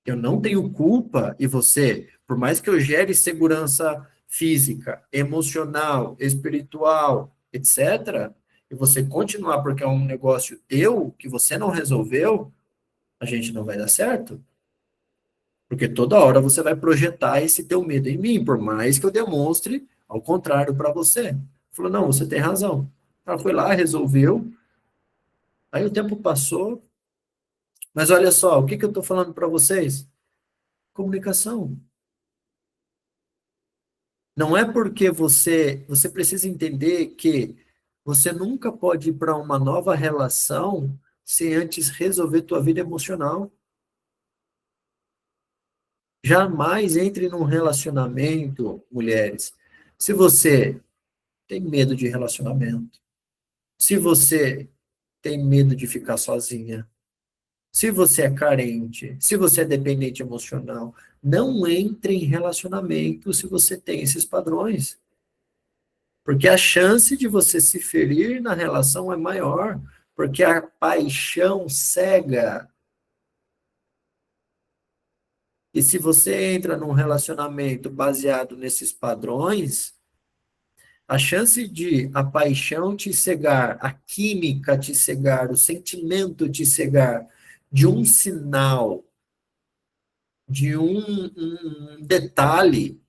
eu não tenho culpa, e você, por mais que eu gere segurança física, emocional, espiritual, etc., e você continuar porque é um negócio teu, que você não resolveu, a gente não vai dar certo. Porque toda hora você vai projetar esse teu medo em mim, por mais que eu demonstre ao contrário para você. Falou, não, você tem razão. Ela foi lá, resolveu, aí o tempo passou, mas olha só, o que que eu estou falando para vocês? Comunicação. Não é porque você precisa entender que você nunca pode ir para uma nova relação sem antes resolver tua vida emocional. Jamais entre num relacionamento, mulheres, se você tem medo de relacionamento, se você tem medo de ficar sozinha, se você é carente, se você é dependente emocional, não entre em relacionamento se você tem esses padrões. Porque a chance de você se ferir na relação é maior, porque a paixão cega. E se você entra num relacionamento baseado nesses padrões, a chance de a paixão te cegar, a química te cegar, o sentimento te cegar, de um sinal, de um detalhe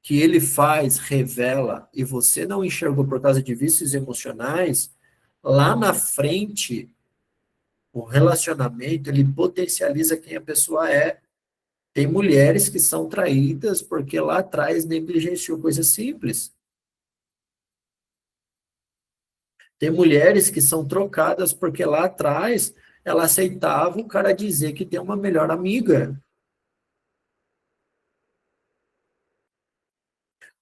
que ele faz, revela, e você não enxergou por causa de vícios emocionais, lá na frente, o relacionamento, ele potencializa quem a pessoa é. Tem mulheres que são traídas porque lá atrás negligenciou coisas simples. Tem mulheres que são trocadas porque lá atrás ela aceitava o cara dizer que tem uma melhor amiga.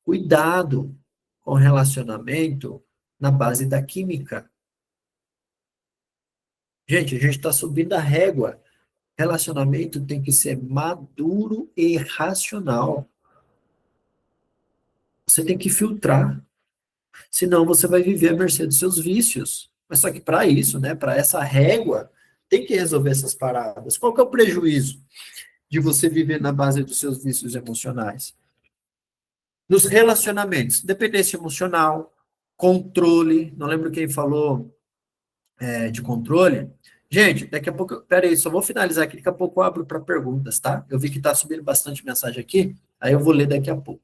Cuidado com relacionamento na base da química. Gente, a gente está subindo a régua. Relacionamento tem que ser maduro e racional. Você tem que filtrar. Senão você vai viver à mercê dos seus vícios. Mas só que para isso, né, para essa régua, tem que resolver essas paradas. Qual que é o prejuízo de você viver na base dos seus vícios emocionais? Nos relacionamentos, dependência emocional, controle, não lembro quem falou de controle. Gente, daqui a pouco, peraí, só vou finalizar aqui, daqui a pouco eu abro para perguntas, tá? Eu vi que está subindo bastante mensagem aqui, aí eu vou ler daqui a pouco.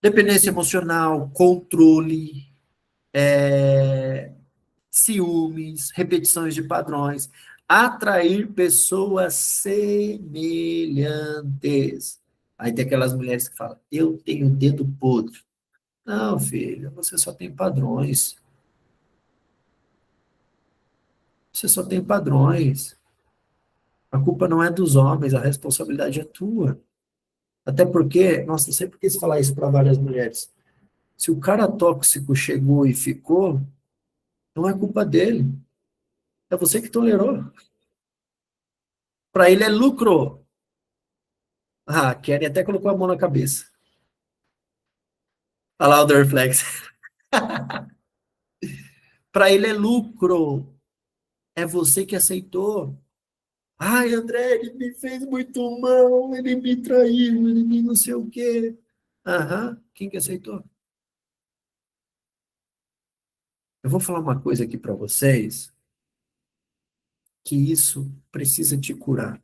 Dependência emocional, controle, ciúmes, repetições de padrões, atrair pessoas semelhantes. Aí tem aquelas mulheres que falam, eu tenho dedo podre. Não, filha, você só tem padrões. Você só tem padrões. A culpa não é dos homens, a responsabilidade é tua. Até porque, nossa, eu sempre quis falar isso para várias mulheres. Se o cara tóxico chegou e ficou, não é culpa dele. É você que tolerou. Para ele é lucro. Ah, Kelly até colocou a mão na cabeça. Olha lá o Dorflex. Para ele é lucro. É você que aceitou. Ai, André, ele me fez muito mal, ele me traiu, ele me não sei o quê. Aham, quem que aceitou? Eu vou falar uma coisa aqui para vocês, que isso precisa te curar.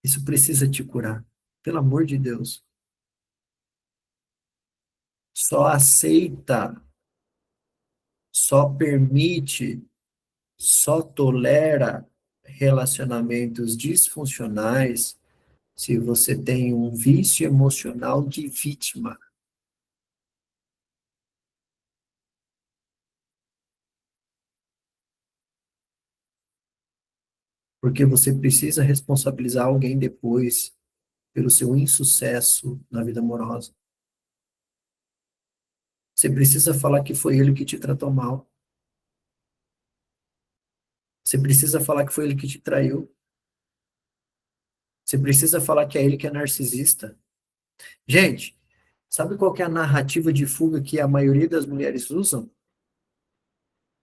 Isso precisa te curar. Pelo amor de Deus. Só aceita, só permite, só tolera relacionamentos disfuncionais se você tem um vício emocional de vítima. Porque você precisa responsabilizar alguém depois pelo seu insucesso na vida amorosa. Você precisa falar que foi ele que te tratou mal. Você precisa falar que foi ele que te traiu. Você precisa falar que é ele que é narcisista. Gente, sabe qual que é a narrativa de fuga que a maioria das mulheres usam?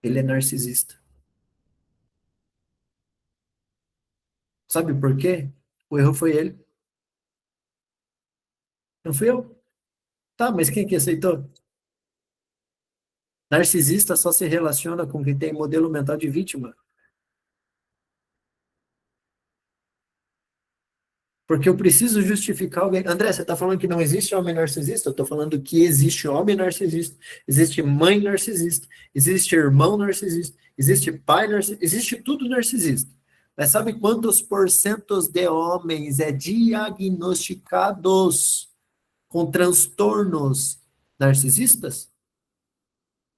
Ele é narcisista. Sabe por quê? O erro foi ele. Não fui eu. Tá, mas quem que aceitou? Narcisista só se relaciona com quem tem modelo mental de vítima. Porque eu preciso justificar alguém. André, você está falando que não existe homem narcisista? Eu estou falando que existe homem narcisista, existe mãe narcisista, existe irmão narcisista, existe pai narcisista, existe tudo narcisista. Mas sabe quantos porcentos de homens é diagnosticados com transtornos narcisistas?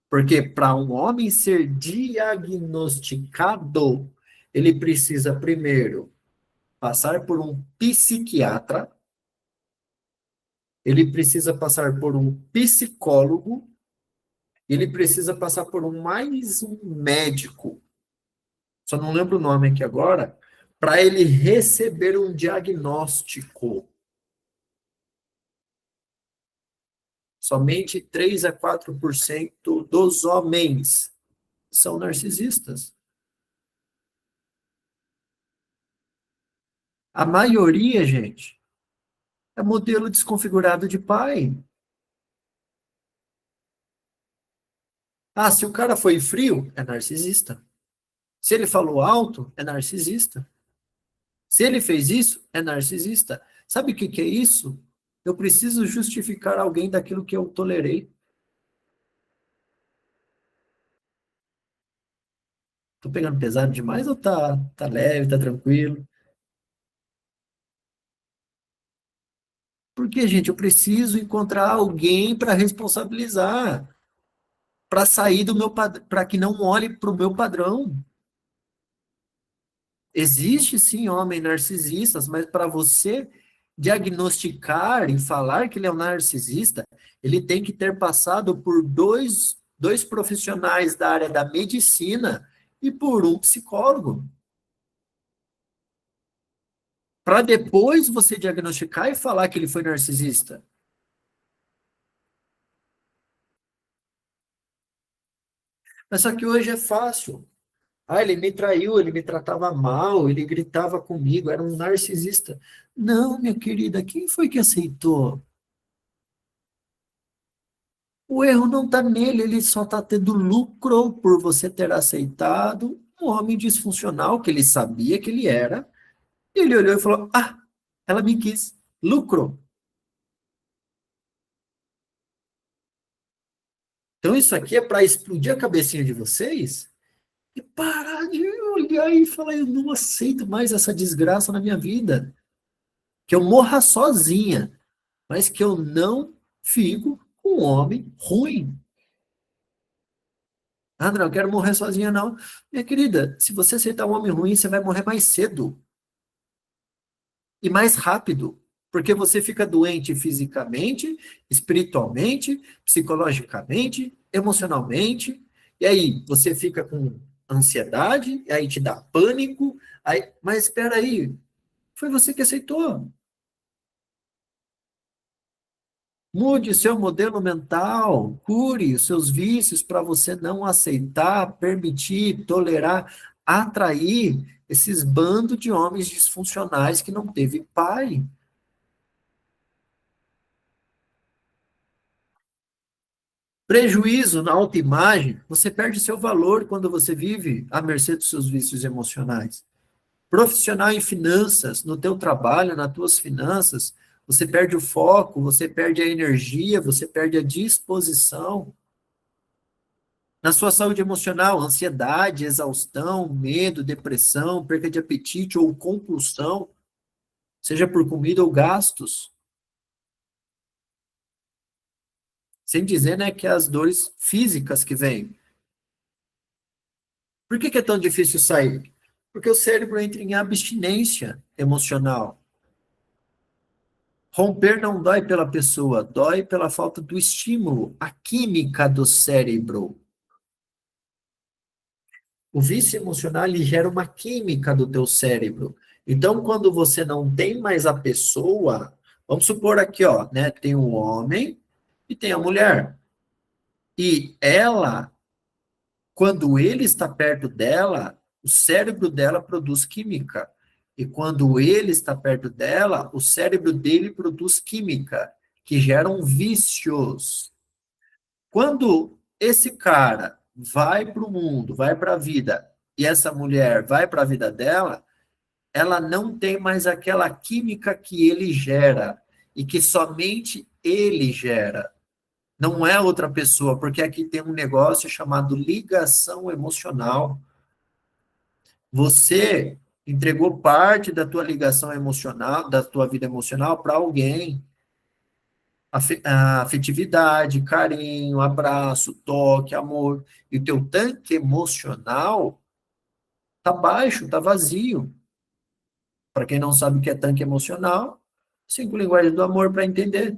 Porque para um homem ser diagnosticado, ele precisa primeiro passar por um psiquiatra, ele precisa passar por um psicólogo, ele precisa passar por mais um médico, só não lembro o nome aqui agora, para ele receber um diagnóstico. Somente 3 a 4% dos homens são narcisistas. A maioria, gente, é modelo desconfigurado de pai. Ah, se o cara foi frio, é narcisista. Se ele falou alto, é narcisista. Se ele fez isso, é narcisista. Sabe o que que é isso? Eu preciso justificar alguém daquilo que eu tolerei. Tô pegando pesado demais ou tá leve, tá tranquilo? Porque, gente, eu preciso encontrar alguém para responsabilizar, para sair do meu padrão, para que não olhe para o meu padrão. Existe sim homem narcisistas, mas para você diagnosticar e falar que ele é um narcisista, ele tem que ter passado por dois profissionais da área da medicina e por um psicólogo. Para depois você diagnosticar e falar que ele foi narcisista. Mas só que hoje é fácil. Ah, ele me traiu, ele me tratava mal, ele gritava comigo, era um narcisista. Não, minha querida, quem foi que aceitou? O erro não está nele, ele só está tendo lucro por você ter aceitado um homem disfuncional que ele sabia que ele era. E ele olhou e falou: Ah, ela me quis. Lucro. Então isso aqui é para explodir a cabecinha de vocês e parar de olhar e falar: Eu não aceito mais essa desgraça na minha vida. Que eu morra sozinha, mas que eu não fico com um homem ruim. André, eu quero morrer sozinha, não. Minha querida, se você aceitar um homem ruim, você vai morrer mais cedo e mais rápido, porque você fica doente fisicamente, espiritualmente, psicologicamente, emocionalmente, e aí você fica com ansiedade, e aí te dá pânico, aí, mas espera aí, foi você que aceitou. Mude seu modelo mental, cure os seus vícios para você não aceitar, permitir, tolerar, atrair esses bandos de homens disfuncionais que não teve pai. Prejuízo na autoimagem, você perde seu valor quando você vive à mercê dos seus vícios emocionais. Profissional em finanças, no teu trabalho, nas tuas finanças, você perde o foco, você perde a energia, você perde a disposição. Na sua saúde emocional, ansiedade, exaustão, medo, depressão, perda de apetite ou compulsão, seja por comida ou gastos. Sem dizer, né, que as dores físicas que vêm. Por que que é tão difícil sair? Porque o cérebro entra em abstinência emocional. Romper não dói pela pessoa, dói pela falta do estímulo, a química do cérebro. O vício emocional ele gera uma química do teu cérebro. Então, quando você não tem mais a pessoa, vamos supor aqui, ó, né, tem o homem e tem a mulher. E ela, quando ele está perto dela, o cérebro dela produz química. E quando ele está perto dela, o cérebro dele produz química, que geram vícios. Quando esse cara vai para o mundo, vai para a vida, e essa mulher vai para a vida dela, ela não tem mais aquela química que ele gera e que somente ele gera. Não é outra pessoa, porque aqui tem um negócio chamado ligação emocional. Você entregou parte da tua ligação emocional, da tua vida emocional para alguém. Afetividade, carinho, abraço, toque, amor. E o teu tanque emocional tá baixo, tá vazio. Para quem não sabe o que é tanque emocional, 5 linguagens do amor para entender.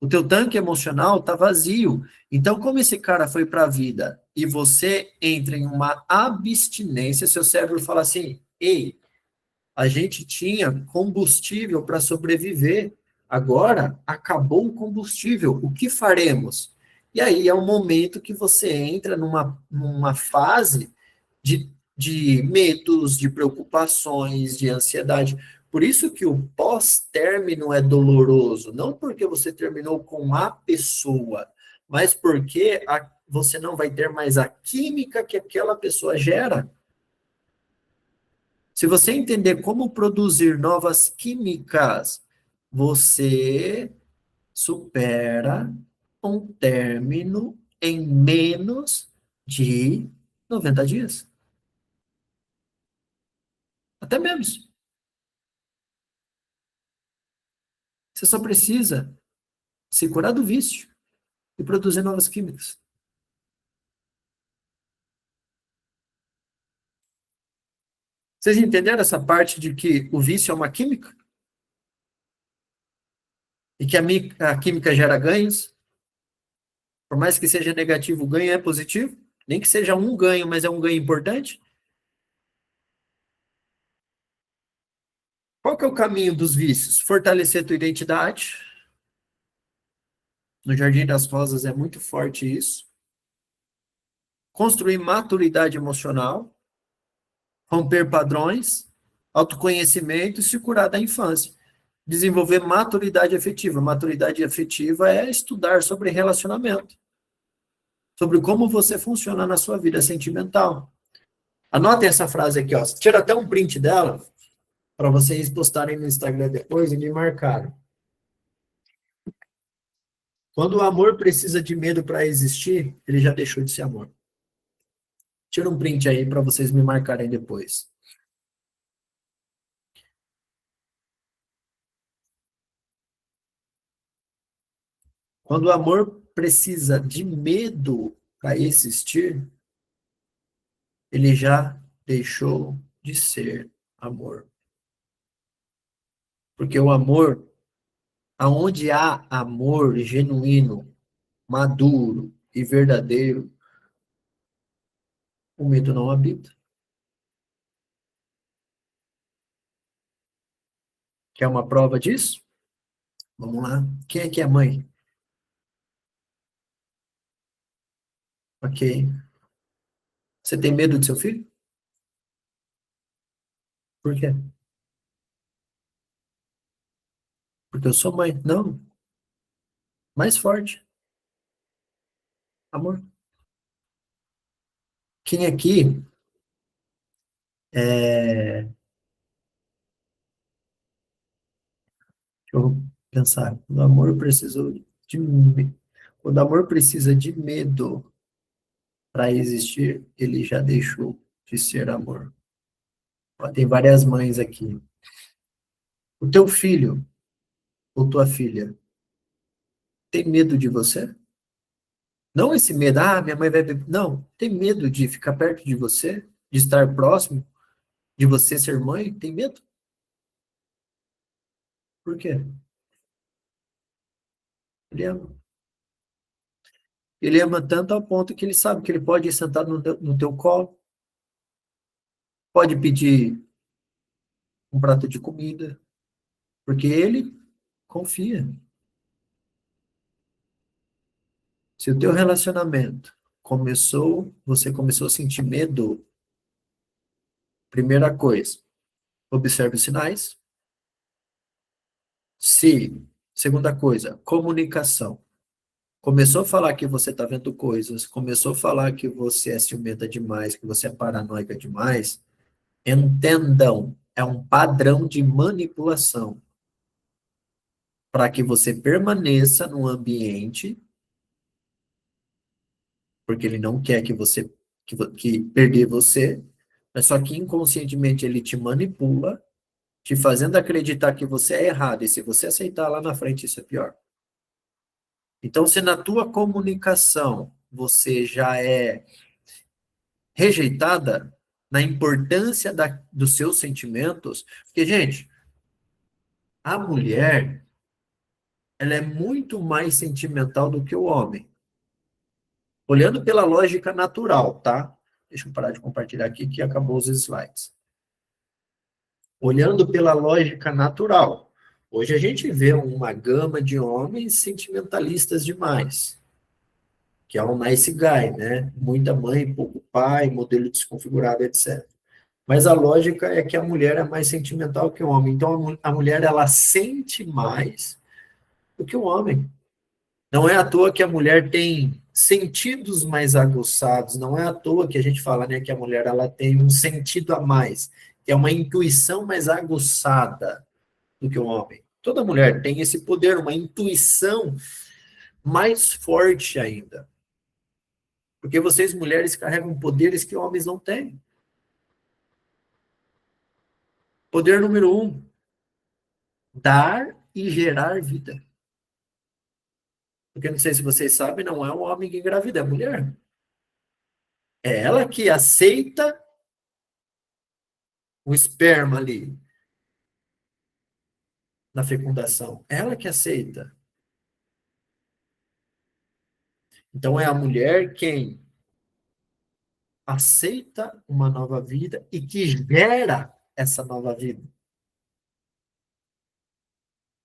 O teu tanque emocional tá vazio. Então, como esse cara foi para a vida e você entra em uma abstinência, seu cérebro fala assim: ei, a gente tinha combustível para sobreviver. Agora acabou o combustível. O que faremos? E aí é o momento que você entra numa fase de medos, de preocupações, de ansiedade. Por isso que o pós-término é doloroso. Não porque você terminou com a pessoa, mas porque você não vai ter mais a química que aquela pessoa gera. Se você entender como produzir novas químicas, você supera um término em menos de 90 dias. Até menos. Você só precisa se curar do vício e produzir novas químicas. Vocês entenderam essa parte de que o vício é uma química? E que a química gera ganhos? Por mais que seja negativo, o ganho é positivo? Nem que seja um ganho, mas é um ganho importante? Qual que é o caminho dos vícios? Fortalecer tua identidade. No Jardim das Rosas é muito forte isso. Construir maturidade emocional, romper padrões, autoconhecimento e se curar da infância. Desenvolver maturidade afetiva. Maturidade afetiva é estudar sobre relacionamento, sobre como você funciona na sua vida sentimental. Anotem essa frase aqui, ó. Tira até um print dela para vocês postarem no Instagram depois e me marcarem. Quando o amor precisa de medo para existir, ele já deixou de ser amor. Tira um print aí para vocês me marcarem depois. Quando o amor precisa de medo para existir, ele já deixou de ser amor. Porque o amor, aonde há amor genuíno, maduro e verdadeiro, o medo não habita. Quer uma prova disso? Vamos lá. Quem é que é mãe? Ok. Você tem medo de seu filho? Por quê? Porque eu sou mãe. Não. Mais forte. Amor. Quem aqui é... Deixa eu pensar. Quando o amor precisou de... Quando o amor precisa de medo para existir, ele já deixou de ser amor. Ó, tem várias mães aqui. O teu filho ou tua filha tem medo de você? Não esse medo, minha mãe vai beber. Não, tem medo de ficar perto de você, de estar próximo, de você ser mãe? Tem medo? Por quê? Ele ama. Ele ama tanto ao ponto que ele sabe que ele pode ir sentado no teu colo, pode pedir um prato de comida, porque ele confia. Se o teu relacionamento você começou a sentir medo, primeira coisa, observe os sinais. Se, segunda coisa, comunicação. Começou a falar que você está vendo coisas, começou a falar que você é ciumenta demais, que você é paranoica demais, entendam, é um padrão de manipulação para que você permaneça no ambiente, porque ele não quer que perder você, Mas só que inconscientemente ele te manipula, te fazendo acreditar que você é errado. E se você aceitar lá na frente, isso é pior. Então, se na tua comunicação você já é rejeitada na importância dos seus sentimentos, porque, gente, a mulher, ela é muito mais sentimental do que o homem. Olhando pela lógica natural, tá? Deixa eu parar de compartilhar aqui que acabou os slides. Olhando pela lógica natural. Hoje a gente vê uma gama de homens sentimentalistas demais, que é um nice guy, né? Muita mãe, pouco pai, modelo desconfigurado, etc. Mas a lógica é que a mulher é mais sentimental que o homem. Então a mulher ela sente mais do que o homem. Não é à toa que a mulher tem sentidos mais aguçados, não é à toa que a gente fala, né, que a mulher ela tem um sentido a mais, que é uma intuição mais aguçada do que o homem. Toda mulher tem esse poder, uma intuição mais forte ainda. Porque vocês mulheres carregam poderes que homens não têm. Poder número um, dar e gerar vida. Porque não sei se vocês sabem, não é um homem que engravida, é a mulher. É ela que aceita o esperma ali na fecundação. Ela que aceita. Então é a mulher quem aceita uma nova vida e que gera essa nova vida.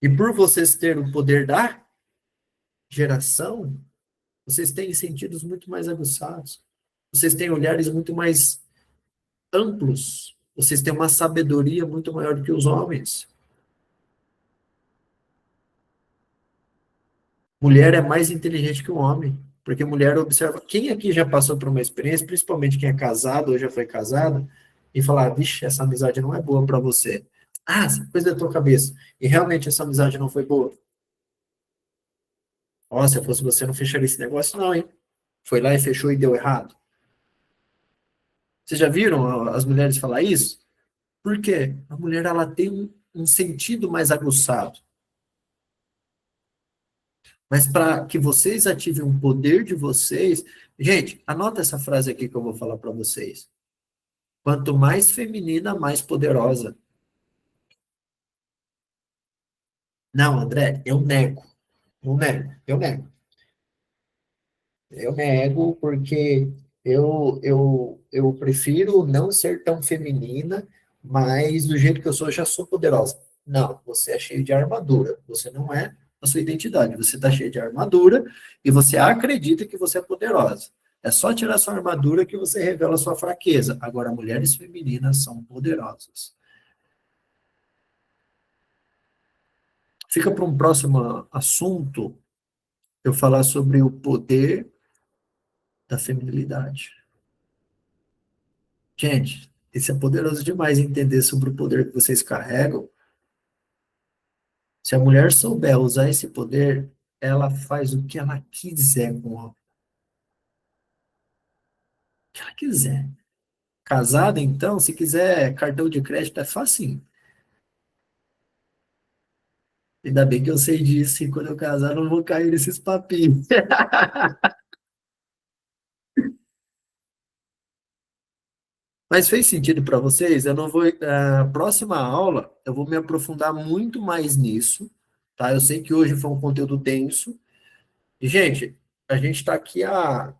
E por vocês terem o poder da geração, vocês têm sentidos muito mais aguçados. Vocês têm olhares muito mais amplos. Vocês têm uma sabedoria muito maior do que os homens. Mulher é mais inteligente que o homem, porque mulher observa. Quem aqui já passou por uma experiência, principalmente quem é casado ou já foi casado, e falar, vixe, essa amizade não é boa para você. Ah, essa coisa da tua cabeça. E realmente essa amizade não foi boa. Ó, se eu fosse você, não fecharia esse negócio, não, hein? Foi lá e fechou e deu errado. Vocês já viram as mulheres falar isso? Por quê? A mulher ela tem um sentido mais aguçado. Mas para que vocês ativem o poder de vocês, gente, anota essa frase aqui que eu vou falar para vocês. Quanto mais feminina, mais poderosa. Não, André, eu nego. Eu nego, eu nego. Eu nego porque eu prefiro não ser tão feminina, mas do jeito que eu sou, eu já sou poderosa. Não, você é cheio de armadura. Você não é a sua identidade. Você está cheio de armadura e você acredita que você é poderosa. É só tirar sua armadura que você revela sua fraqueza. Agora, mulheres femininas são poderosas. Fica para um próximo assunto eu falar sobre o poder da feminilidade. Gente, isso é poderoso demais entender sobre o poder que vocês carregam. Se a mulher souber usar esse poder, ela faz o que ela quiser com o homem. O que ela quiser. Casada, então, se quiser cartão de crédito, é fácil. Ainda bem que eu sei disso, e quando eu casar, eu não vou cair nesses papinhos. Mas fez sentido para vocês? Eu não vou. Na próxima aula, eu vou me aprofundar muito mais nisso, tá? Eu sei que hoje foi um conteúdo denso. E, gente, a gente está aqui há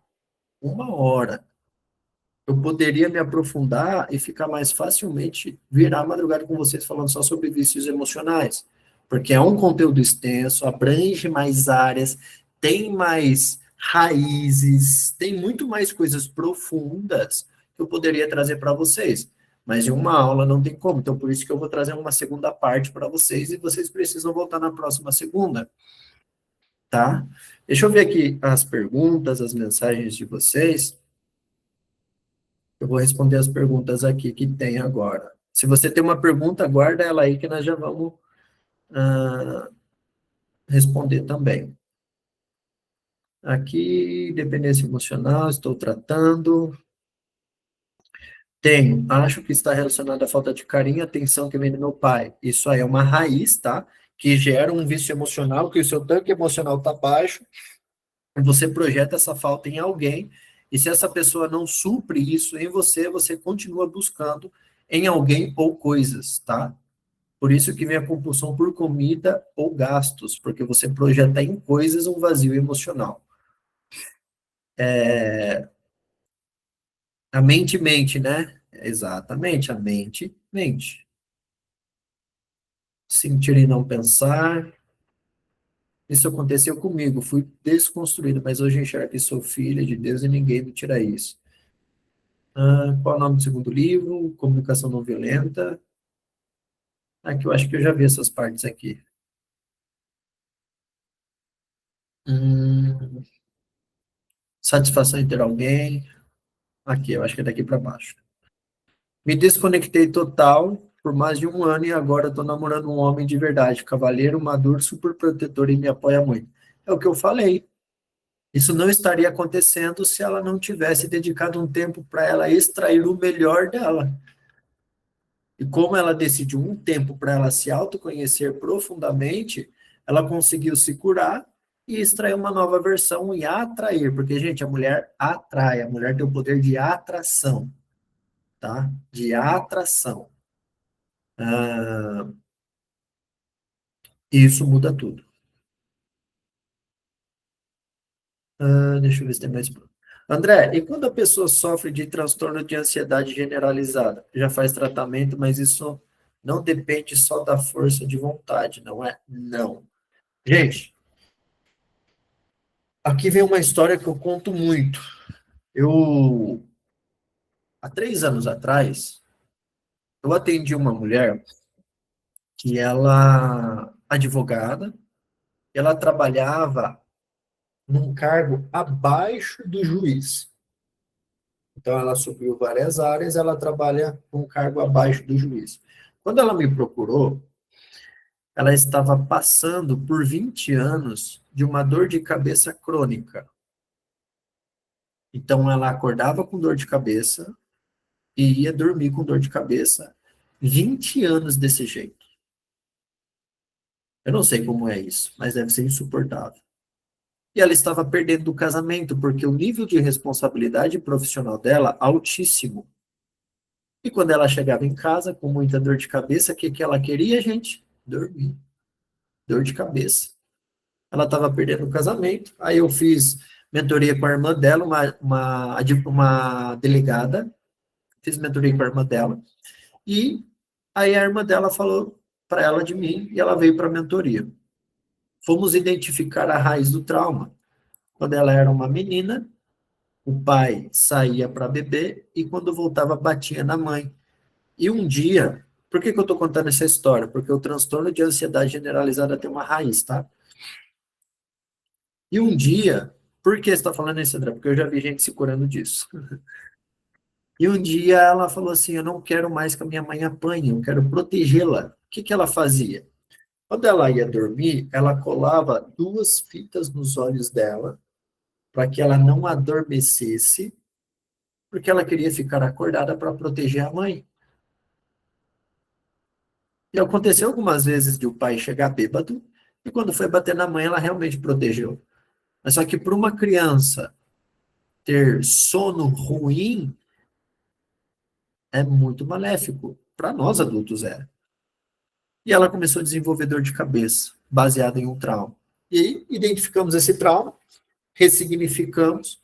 uma hora. Eu poderia me aprofundar e ficar mais facilmente virar a madrugada com vocês falando só sobre vícios emocionais, porque é um conteúdo extenso, abrange mais áreas, tem mais raízes, tem muito mais coisas profundas que eu poderia trazer para vocês. Mas em uma aula não tem como, então por isso que eu vou trazer uma segunda parte para vocês e vocês precisam voltar na próxima segunda, tá? Deixa eu ver aqui as perguntas, as mensagens de vocês. Eu vou responder as perguntas aqui que tem agora. Se você tem uma pergunta, guarda ela aí que nós já vamos ah, responder também. Aqui, dependência emocional, estou tratando. Tenho, acho que está relacionado à falta de carinho e atenção que vem do meu pai. Isso aí é uma raiz, tá? Que gera um vício emocional, que o seu tanque emocional está baixo, e você projeta essa falta em alguém, e se essa pessoa não supre isso em você, você continua buscando em alguém ou coisas, tá? Por isso que vem a compulsão por comida ou gastos, porque você projeta em coisas um vazio emocional. A mente mente, né? Exatamente, a mente mente. Sentir e não pensar. Isso aconteceu comigo, fui desconstruído, mas hoje enxergo que sou filha de Deus e ninguém me tira isso. Qual é o nome do segundo livro? Comunicação não violenta. Aqui eu acho que eu já vi essas partes aqui. Hum, satisfação em ter alguém. Aqui, eu acho que é daqui para baixo. Me desconectei total por mais de um ano e agora estou namorando um homem de verdade, cavalheiro, maduro, super protetor e me apoia muito. É o que eu falei. Isso não estaria acontecendo se ela não tivesse dedicado um tempo para ela extrair o melhor dela. E como ela decidiu um tempo para ela se autoconhecer profundamente, ela conseguiu se curar e extrair uma nova versão e atrair, porque, gente, a mulher atrai, a mulher tem o poder de atração, tá? De atração. Ah, isso muda tudo. Deixa eu ver se tem mais. André, e quando a pessoa sofre de transtorno de ansiedade generalizada? Já faz tratamento, mas isso não depende só da força de vontade, não é? Não. Gente, aqui vem uma história que eu conto muito. Há 3 anos atrás, eu atendi uma mulher que ela, advogada, ela trabalhava num cargo abaixo do juiz. Então, ela subiu várias áreas, ela trabalha num cargo abaixo do juiz. Quando ela me procurou, ela estava passando por 20 anos de uma dor de cabeça crônica. Então, ela acordava com dor de cabeça, e ia dormir com dor de cabeça 20 anos desse jeito. Eu não sei como é isso, mas deve ser insuportável. E ela estava perdendo o casamento, porque o nível de responsabilidade profissional dela altíssimo. E quando ela chegava em casa com muita dor de cabeça, o que que ela queria, gente? Dormir. Dor de cabeça. Ela estava perdendo o casamento. Aí eu fiz mentoria com a irmã dela, uma delegada. Fiz mentoria com a irmã dela. E aí a irmã dela falou para ela de mim e ela veio para a mentoria. Fomos identificar a raiz do trauma. Quando ela era uma menina, o pai saía para beber e quando voltava batia na mãe. E um dia, por que que eu estou contando essa história? Porque o transtorno de ansiedade generalizada tem uma raiz, tá? E um dia, por que você está falando isso, André? Porque eu já vi gente se curando disso. E um dia ela falou assim: eu não quero mais que a minha mãe apanhe, eu quero protegê-la. O que que ela fazia? Quando ela ia dormir, ela colava 2 fitas nos olhos dela para que ela não adormecesse, porque ela queria ficar acordada para proteger a mãe. E aconteceu algumas vezes de o pai chegar bêbado e quando foi bater na mãe, ela realmente protegeu. Mas só que para uma criança ter sono ruim é muito maléfico. Para nós adultos é. E ela começou a desenvolver dor de cabeça, baseada em um trauma. E aí, identificamos esse trauma, ressignificamos.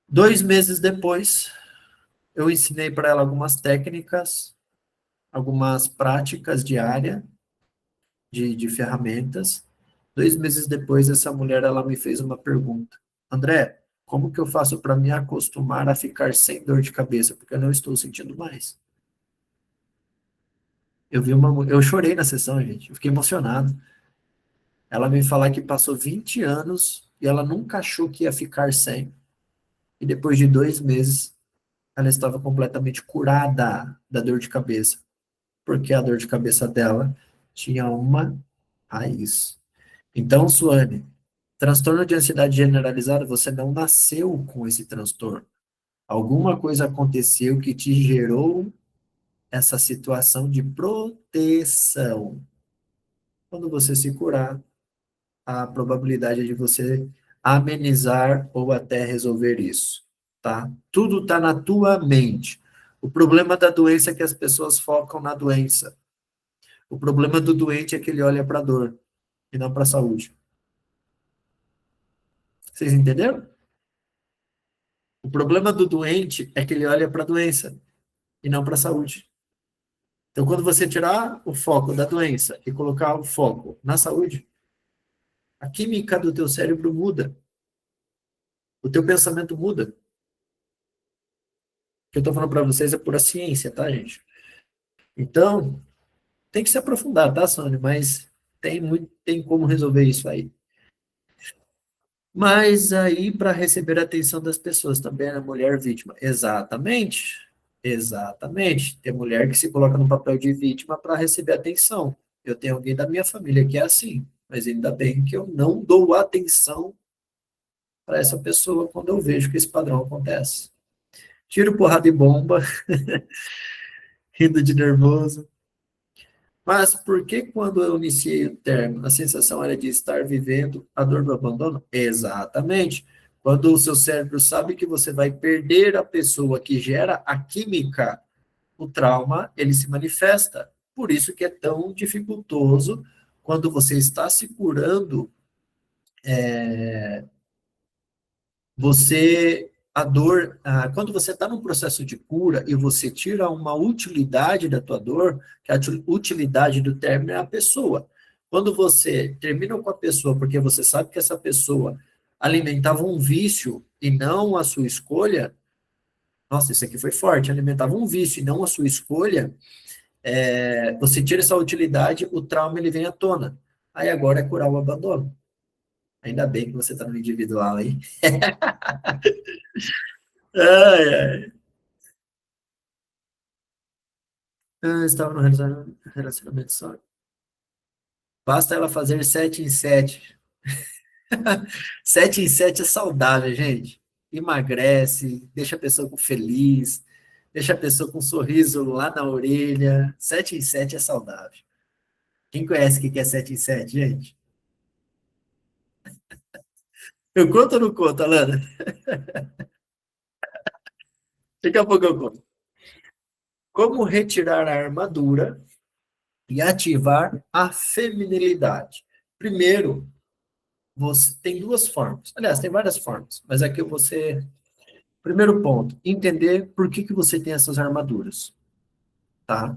2 meses depois, eu ensinei para ela algumas técnicas, algumas práticas diárias de ferramentas. 2 meses depois, essa mulher ela me fez uma pergunta. André, como que eu faço para me acostumar a ficar sem dor de cabeça? Porque eu não estou sentindo mais. Eu chorei na sessão, gente. Eu fiquei emocionado. Ela veio falar que passou 20 anos e ela nunca achou que ia ficar sem. E depois de 2 meses, ela estava completamente curada da dor de cabeça. Porque a dor de cabeça dela tinha uma raiz. Então, Suane, transtorno de ansiedade generalizada, você não nasceu com esse transtorno. Alguma coisa aconteceu que te gerou essa situação de proteção. Quando você se curar, a probabilidade de você amenizar ou até resolver isso, tá? Tudo está na tua mente. O problema da doença é que as pessoas focam na doença. O problema do doente é que ele olha para a dor e não para a saúde. Vocês entenderam? O problema do doente é que ele olha para a doença e não para a saúde. Então, quando você tirar o foco da doença e colocar o foco na saúde, a química do teu cérebro muda, o teu pensamento muda. O que eu estou falando para vocês é pura ciência, tá, gente? Então, tem que se aprofundar, tá, Sônia? Mas tem como resolver isso aí. Mas aí, para receber a atenção das pessoas, também a mulher vítima. Exatamente. Exatamente. Tem mulher que se coloca no papel de vítima para receber atenção. Eu tenho alguém da minha família que é assim, mas ainda bem que eu não dou atenção para essa pessoa quando eu vejo que esse padrão acontece. Tiro porrada e bomba, rindo de nervoso. Mas por que quando eu iniciei o término, a sensação era de estar vivendo a dor do abandono? Exatamente. Quando o seu cérebro sabe que você vai perder a pessoa que gera a química, o trauma, ele se manifesta. Por isso que é tão dificultoso quando você está se curando, a dor, quando você está num processo de cura e você tira uma utilidade da tua dor, que a utilidade do término é a pessoa. Quando você termina com a pessoa porque você sabe que essa pessoa alimentava um vício e não a sua escolha, nossa, isso aqui foi forte, alimentava um vício e não a sua escolha, você tira essa utilidade, o trauma ele vem à tona. Aí agora é curar o abandono. Ainda bem que você está no individual aí. Ai, ai. Eu estava no relacionamento só. Basta ela fazer 7 em 7. 7 em 7 é saudável, gente. Emagrece, deixa a pessoa feliz, deixa a pessoa com um sorriso lá na orelha. 7 em 7 é saudável. Quem conhece o que é 7 em 7, gente? Eu conto ou não conto, Alana? Daqui a pouco eu conto. Como retirar a armadura e ativar a feminilidade? Primeiro, você tem duas formas. Aliás, tem várias formas, mas aqui eu vou ser. Primeiro ponto, entender por que que você tem essas armaduras, tá?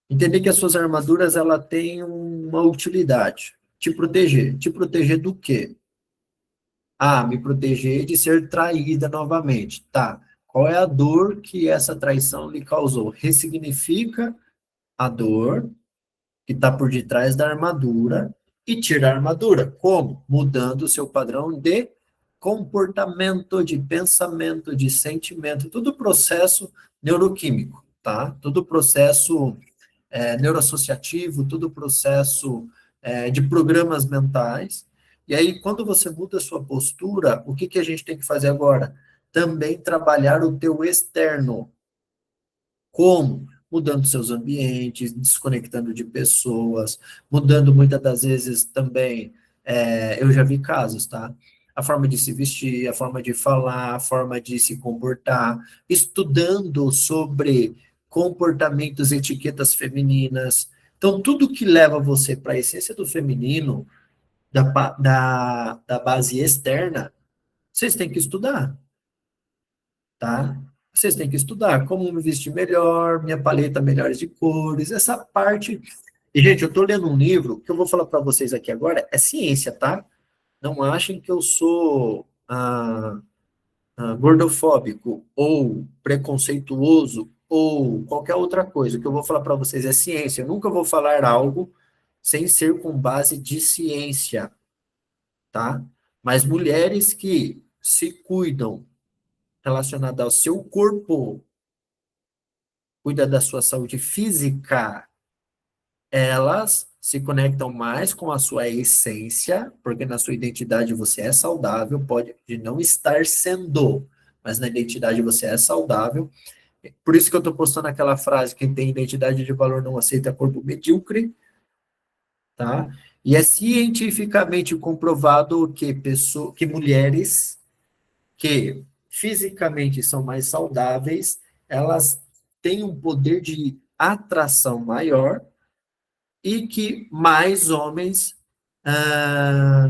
Entender que as suas armaduras, ela tem uma utilidade. Te proteger. Te proteger do quê? Ah, me proteger de ser traída novamente. Tá. Qual é a dor que essa traição lhe causou? Ressignifica a dor que está por detrás da armadura e tira a armadura. Como? Mudando o seu padrão de comportamento, de pensamento, de sentimento, tudo processo neuroquímico, tá? Tudo processo neuroassociativo, tudo processo de programas mentais. E aí, quando você muda a sua postura, o que que a gente tem que fazer agora? Também trabalhar o teu externo. Como? Mudando seus ambientes, desconectando de pessoas, mudando muitas das vezes também, eu já vi casos, tá? A forma de se vestir, a forma de falar, a forma de se comportar, estudando sobre comportamentos, etiquetas femininas. Então, tudo que leva você para a essência do feminino, da base externa, vocês têm que estudar, tá? Vocês têm que estudar como me vestir melhor, minha paleta melhores de cores, essa parte. E, gente, eu estou lendo um livro que eu vou falar para vocês aqui agora, é ciência, tá? Não achem que eu sou gordofóbico ou preconceituoso ou qualquer outra coisa. O que eu vou falar para vocês é ciência. Eu nunca vou falar algo sem ser com base de ciência, tá? Mas mulheres que se cuidam relacionada ao seu corpo, cuida da sua saúde física, elas se conectam mais com a sua essência, porque na sua identidade você é saudável, pode não estar sendo, mas na identidade você é saudável. Por isso que eu estou postando aquela frase, quem tem identidade de valor não aceita corpo medíocre, tá? E é cientificamente comprovado que mulheres que fisicamente são mais saudáveis, elas têm um poder de atração maior e que mais homens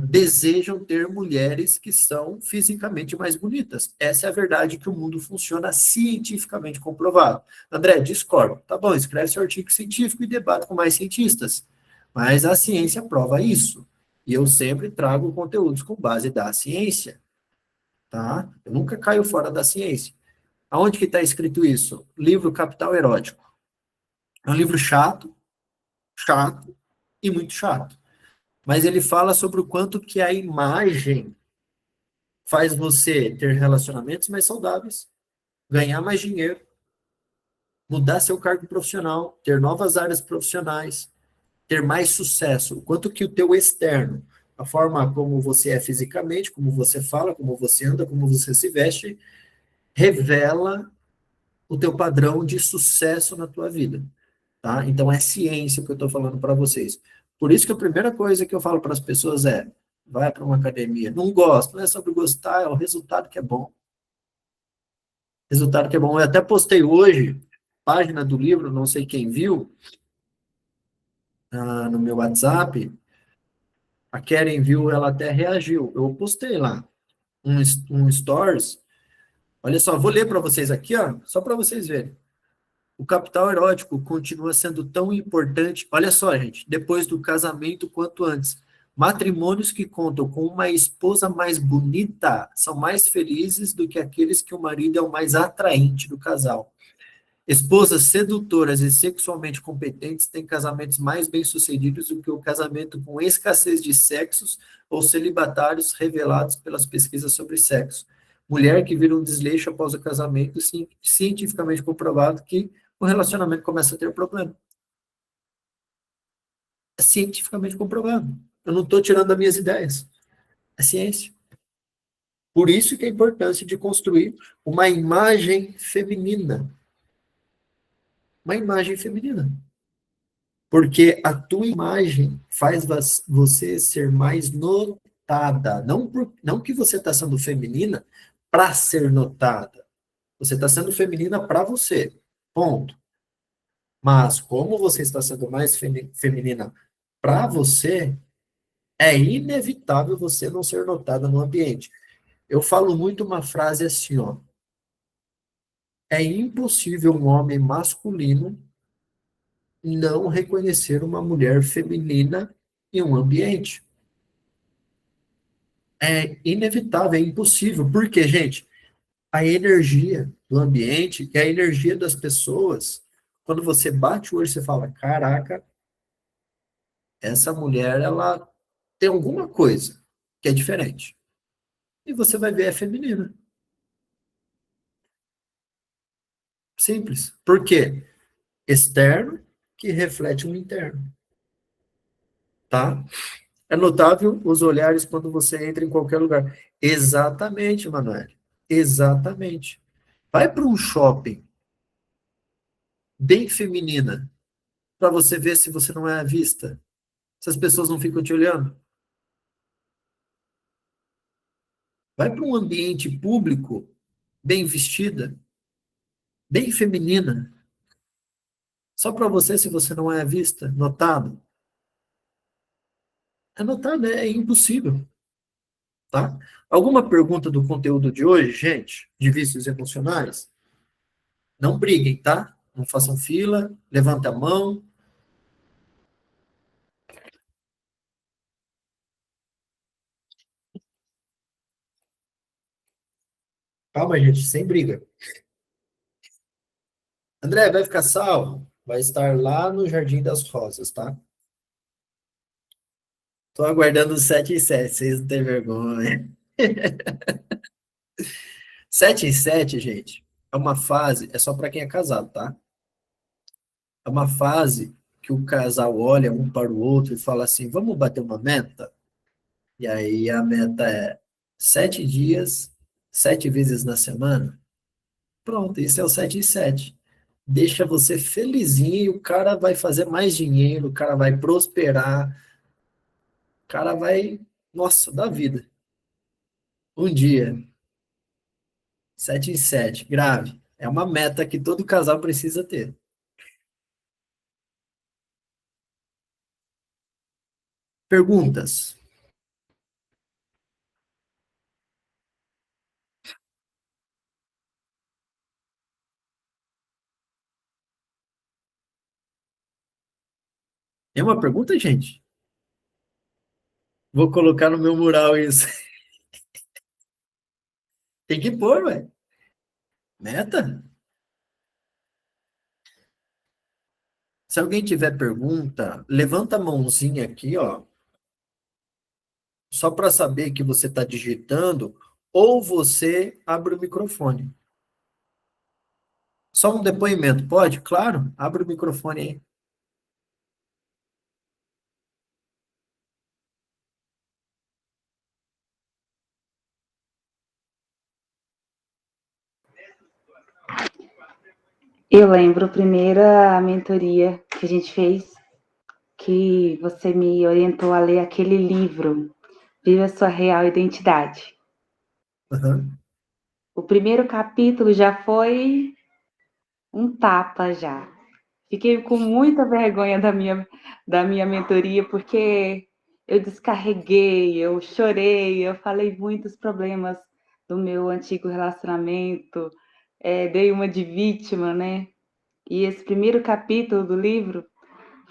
desejam ter mulheres que são fisicamente mais bonitas. Essa é a verdade que o mundo funciona cientificamente comprovado. André, discordo. Tá bom, escreve seu artigo científico e debate com mais cientistas. Mas a ciência prova isso. E eu sempre trago conteúdos com base da ciência, tá? Eu nunca caio fora da ciência. Aonde que está escrito isso? Livro Capital Erótico. É um livro chato, chato e muito chato. Mas ele fala sobre o quanto que a imagem faz você ter relacionamentos mais saudáveis, ganhar mais dinheiro, mudar seu cargo profissional, ter novas áreas profissionais, ter mais sucesso. O quanto que o teu externo, a forma como você é fisicamente, como você fala, como você anda, como você se veste, revela o teu padrão de sucesso na tua vida, tá? Então é ciência que eu estou falando para vocês. Por isso que a primeira coisa que eu falo para as pessoas é: vai para uma academia. Não gosto, não é sobre gostar, é o resultado que é bom. Resultado que é bom. Eu até postei hoje, página do livro, não sei quem viu, no meu WhatsApp. A Karen viu, ela até reagiu. Eu postei lá um stories. Olha só, vou ler para vocês aqui, ó, só para vocês verem. O capital erótico continua sendo tão importante. Olha só, gente, depois do casamento quanto antes. Matrimônios que contam com uma esposa mais bonita são mais felizes do que aqueles que o marido é o mais atraente do casal. Esposas sedutoras e sexualmente competentes têm casamentos mais bem-sucedidos do que o casamento com escassez de sexos ou celibatários revelados pelas pesquisas sobre sexo. Mulher que vira um desleixo após o casamento, cientificamente comprovado que o relacionamento começa a ter problema. É cientificamente comprovado. Eu não estou tirando das minhas ideias. É ciência. Por isso que a importância de construir uma imagem feminina. Uma imagem feminina. Porque a tua imagem faz você ser mais notada. Não que você está sendo feminina para ser notada. Você está sendo feminina para você. Ponto. Mas como você está sendo mais feminina para você, é inevitável você não ser notada no ambiente. Eu falo muito uma frase assim, ó. É impossível um homem masculino não reconhecer uma mulher feminina em um ambiente. É inevitável, é impossível. Por quê, gente? A energia do ambiente e a energia das pessoas, quando você bate o olho, você fala, caraca, essa mulher, ela tem alguma coisa que é diferente. E você vai ver, é feminina. Simples. Por quê? Externo que reflete um interno. Tá? É notável os olhares quando você entra em qualquer lugar. Exatamente, Manoel. Exatamente. Vai para um shopping bem feminina, para você ver se você não é à vista. Se as pessoas não ficam te olhando. Vai para um ambiente público bem vestida, bem feminina, só para você se você não é à vista, notado. É notado, é impossível, tá? Alguma pergunta do conteúdo de hoje, gente, de vícios emocionais? Não briguem, tá? Não façam fila, levanta a mão. Calma, gente, sem briga. André, vai ficar salvo? Vai estar lá no Jardim das Rosas, tá? Tô aguardando o 7 e 7, vocês não têm vergonha. 7 e 7, gente, é uma fase, é só para quem é casado, tá? É uma fase que o casal olha um para o outro e fala assim, vamos bater uma meta? E aí a meta é 7 dias 7 vezes na semana? Pronto, esse é o 7 em 7. Deixa você felizinho, o cara vai fazer mais dinheiro, o cara vai prosperar, o cara vai, nossa, dar vida. Um dia, 7 em 7, grave. É uma meta que todo casal precisa ter. Perguntas? É uma pergunta, gente? Vou colocar no meu mural isso. Tem que pôr, ué. Meta? Se alguém tiver pergunta, levanta a mãozinha aqui, ó, só para saber que você está digitando, ou você abre o microfone. Só um depoimento, pode? Claro, abre o microfone aí. Eu lembro a primeira mentoria que a gente fez, que você me orientou a ler aquele livro, Viva Sua Real Identidade. Uhum. O primeiro capítulo já foi um tapa já. Fiquei com muita vergonha da minha mentoria, porque eu descarreguei, eu chorei, eu falei muitos problemas do meu antigo relacionamento, dei uma de vítima, né? E esse primeiro capítulo do livro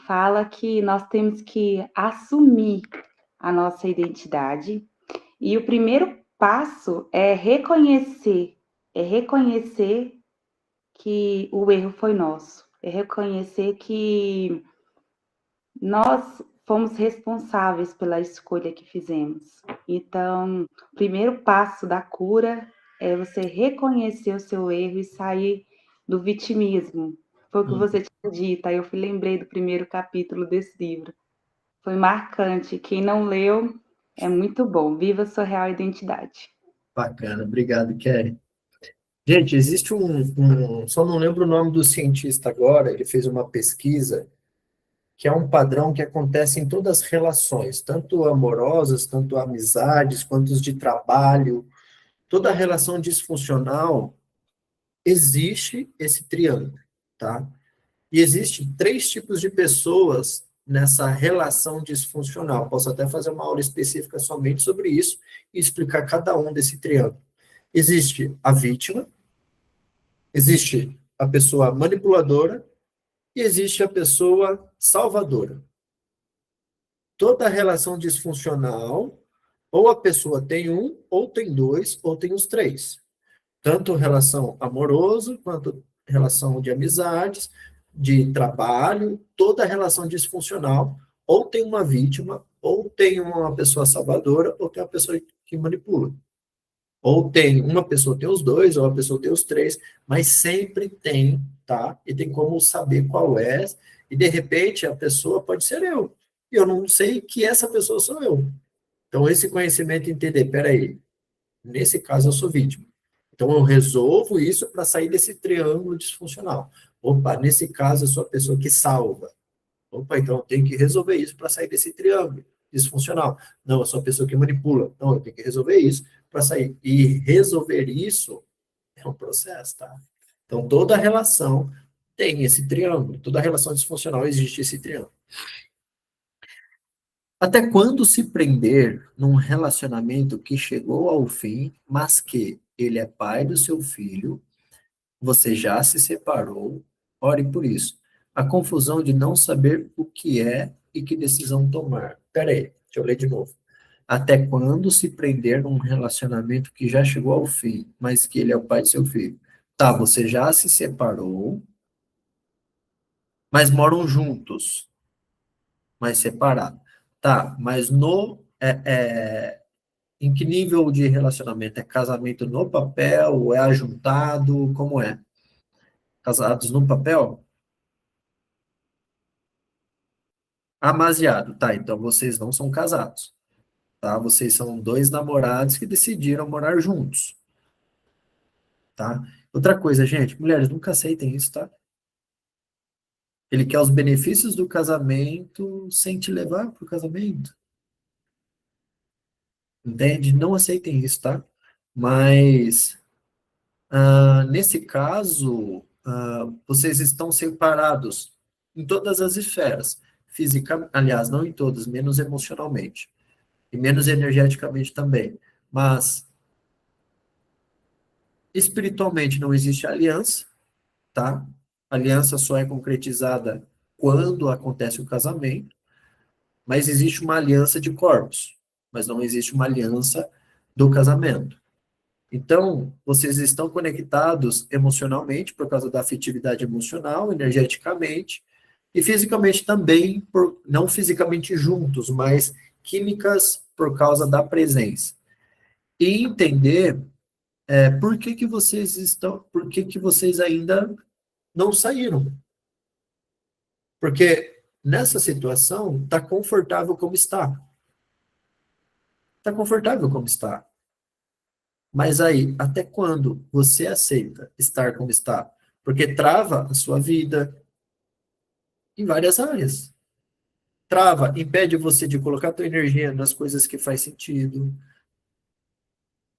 fala que nós temos que assumir a nossa identidade. E o primeiro passo é reconhecer que o erro foi nosso, é reconhecer que nós fomos responsáveis pela escolha que fizemos. Então, o primeiro passo da cura é você reconhecer o seu erro e sair do vitimismo. Foi o que você tinha dito, aí eu lembrei do primeiro capítulo desse livro. Foi marcante. Quem não leu, é muito bom. Viva sua real identidade. Bacana, obrigado, Kelly. Gente, existe só não lembro o nome do cientista agora, ele fez uma pesquisa que é um padrão que acontece em todas as relações, tanto amorosas, tanto amizades, quanto os de trabalho. Toda relação disfuncional existe esse triângulo, tá? E existem 3 tipos de pessoas nessa relação disfuncional. Posso até fazer uma aula específica somente sobre isso e explicar cada um desse triângulo. Existe a vítima, existe a pessoa manipuladora e existe a pessoa salvadora. Toda relação disfuncional, ou a pessoa tem um, ou tem dois, ou tem os 3. Tanto relação amoroso, quanto relação de amizades, de trabalho, toda relação disfuncional, ou tem uma vítima, ou tem uma pessoa salvadora, ou tem uma pessoa que manipula. Ou tem uma pessoa tem os dois, ou a pessoa tem os 3, mas sempre tem, tá? E tem como saber qual é, e de repente a pessoa pode ser eu. E eu não sei que essa pessoa sou eu. Então, esse conhecimento entender, peraí, nesse caso eu sou vítima. Então, eu resolvo isso para sair desse triângulo disfuncional. Opa, nesse caso eu sou a pessoa que salva. Opa, então eu tenho que resolver isso para sair desse triângulo disfuncional. Não, eu sou a pessoa que manipula. Não, eu tenho que resolver isso para sair. E resolver isso é um processo, tá? Então, toda relação tem esse triângulo. Toda relação disfuncional existe esse triângulo. Até quando se prender num relacionamento que chegou ao fim, mas que ele é pai do seu filho, você já se separou, ore por isso. A confusão de não saber o que é e que decisão tomar. Pera aí, deixa eu ler de novo. Até quando se prender num relacionamento que já chegou ao fim, mas que ele é o pai do seu filho? Tá, você já se separou, mas moram juntos, mas separados. Tá, mas em que nível de relacionamento? É casamento no papel? É ajuntado? Como é? Casados no papel? Amaziado, tá? Então vocês não são casados, tá? Vocês são dois namorados que decidiram morar juntos. tá? Outra coisa, gente, mulheres, nunca aceitem isso, tá? Ele quer os benefícios do casamento sem te levar para o casamento. Entende? Não aceitem isso, tá? Mas, nesse caso, vocês estão separados em todas as esferas. Física, aliás, não em todas, menos emocionalmente. E menos energeticamente também. Mas, espiritualmente não existe aliança, tá? Aliança só é concretizada quando acontece o casamento, mas existe uma aliança de corpos, mas não existe uma aliança do casamento. Então, vocês estão conectados emocionalmente por causa da afetividade emocional, energeticamente, e fisicamente também, não fisicamente juntos, mas químicas por causa da presença. E entender por que que vocês estão, por que que vocês ainda não saíram. Porque nessa situação está confortável como está. Está confortável como está. Mas aí, até quando você aceita estar como está? Porque trava a sua vida em várias áreas. Trava, impede você de colocar a tua energia nas coisas que faz sentido.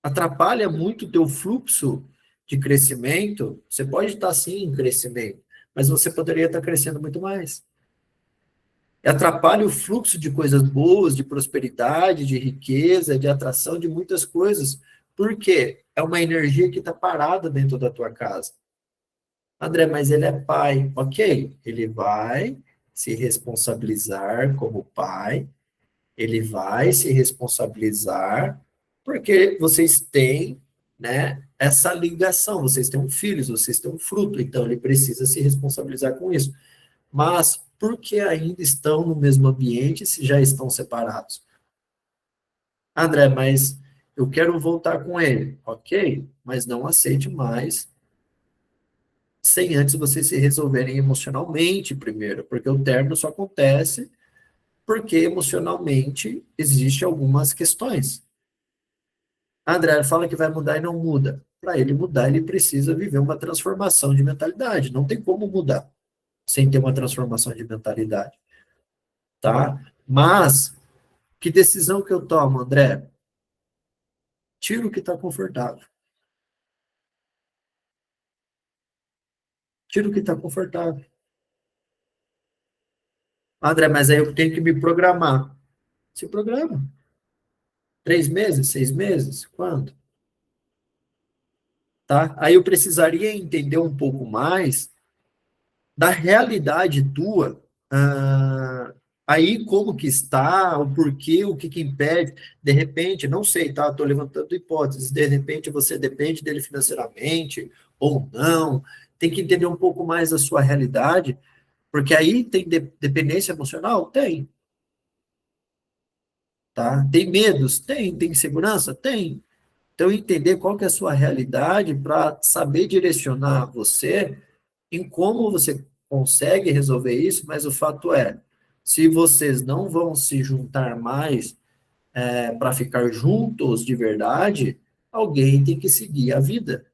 Atrapalha muito o teu fluxo de crescimento. Você pode estar sim em crescimento, mas você poderia estar crescendo muito mais. Atrapalha o fluxo de coisas boas, de prosperidade, de riqueza, de atração, de muitas coisas. Por quê? É uma energia que está parada dentro da tua casa. André, mas ele é pai. Ok, ele vai se responsabilizar como pai, ele vai se responsabilizar porque vocês têm, né, essa ligação, vocês têm um filho, vocês têm um fruto, então ele precisa se responsabilizar com isso. Mas por que ainda estão no mesmo ambiente se já estão separados? André, mas eu quero voltar com ele. Ok, mas não aceite mais sem antes vocês se resolverem emocionalmente primeiro, porque o término só acontece porque emocionalmente existem algumas questões. André fala que vai mudar e não muda. Para ele mudar, ele precisa viver uma transformação de mentalidade. Não tem como mudar sem ter uma transformação de mentalidade, tá? Mas que decisão que eu tomo, André? Tira o que está confortável. Tira o que está confortável. André, mas aí eu tenho que me programar. Se programa. 3 meses, 6 meses? Quando? Tá? Aí eu precisaria entender um pouco mais da realidade tua, aí como que está, o porquê, o que que impede, de repente, não sei, tá? Estou levantando hipóteses, de repente você depende dele financeiramente ou não, tem que entender um pouco mais da sua realidade, porque aí tem dependência emocional? Tem, tá? Tem medos? Tem insegurança? Tem. Então, entender qual que é a sua realidade para saber direcionar você em como você consegue resolver isso, mas o fato é, se vocês não vão se juntar mais para ficar juntos de verdade, alguém tem que seguir a vida.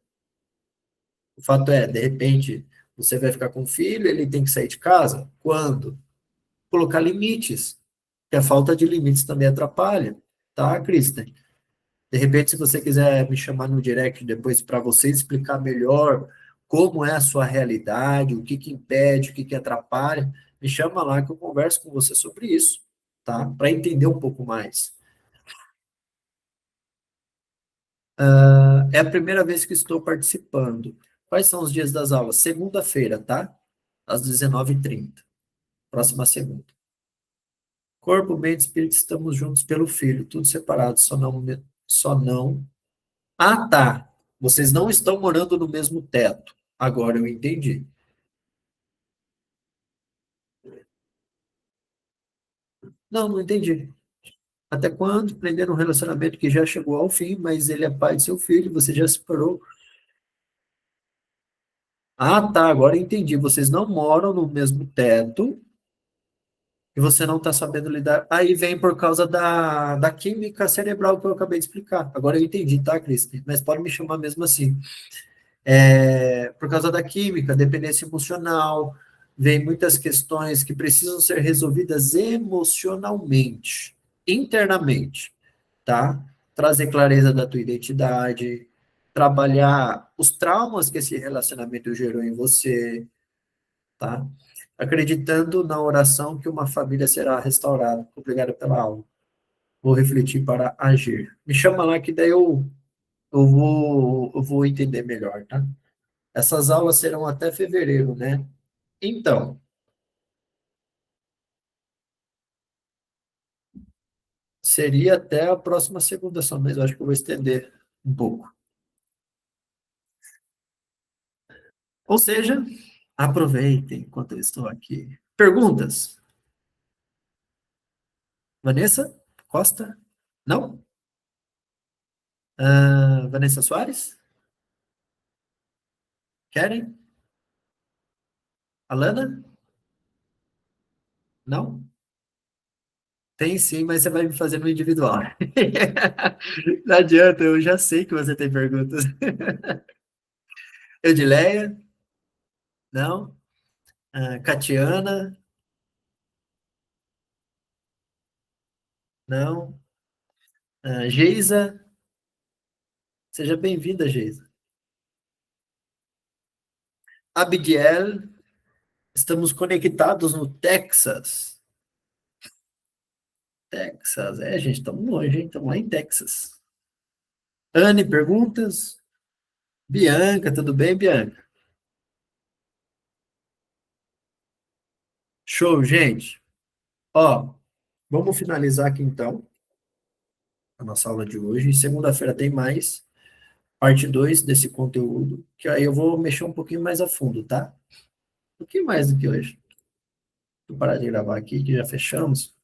O fato é, de repente, você vai ficar com o filho, ele tem que sair de casa? Quando? Colocar limites, que a falta de limites também atrapalha, tá, Kristen? De repente, se você quiser me chamar no direct depois para você explicar melhor como é a sua realidade, o que que impede, o que que atrapalha, me chama lá que eu converso com você sobre isso, tá? Para entender um pouco mais. É a primeira vez que estou participando. Quais são os dias das aulas? Segunda-feira, tá? Às 19h30. Próxima segunda. Corpo, mente e espírito, estamos juntos pelo Filho, tudo separado, só não. Ah, tá. Vocês não estão morando no mesmo teto. Agora eu entendi. Não, não entendi. Até quando prender um relacionamento que já chegou ao fim, mas ele é pai de seu filho, você já se separou? Ah, tá. Agora eu entendi. Vocês não moram no mesmo teto e você não está sabendo lidar. Aí vem por causa da química cerebral que eu acabei de explicar. Agora eu entendi, tá, Cris? Mas pode me chamar mesmo assim. Por causa da química, dependência emocional, vem muitas questões que precisam ser resolvidas emocionalmente, internamente, tá? Trazer clareza da tua identidade, trabalhar os traumas que esse relacionamento gerou em você, tá? Acreditando na oração que uma família será restaurada. Obrigado pela aula. Vou refletir para agir. Me chama lá que daí eu vou entender melhor, tá? Essas aulas serão até fevereiro, né? Então, seria até a próxima segunda só, mas eu acho que eu vou estender um pouco. Ou seja, aproveitem enquanto eu estou aqui. Perguntas? Vanessa Costa? Não? Vanessa Soares? Querem? Alana? Não? Tem sim, mas você vai me fazer no individual. Não adianta, eu já sei que você tem perguntas. Edileia? Não? Catiana? Não? Geisa? Seja bem-vinda, Geisa. Abidiel? Estamos conectados no Texas. Texas, gente, estamos longe, hein? Estamos lá em Texas. Anne, perguntas? Bianca, tudo bem, Bianca? Show, gente. Ó, vamos finalizar aqui então a nossa aula de hoje. Segunda-feira tem mais, parte 2 desse conteúdo, que aí eu vou mexer um pouquinho mais a fundo, tá? Um pouquinho mais do que hoje. Vou parar de gravar aqui, que já fechamos.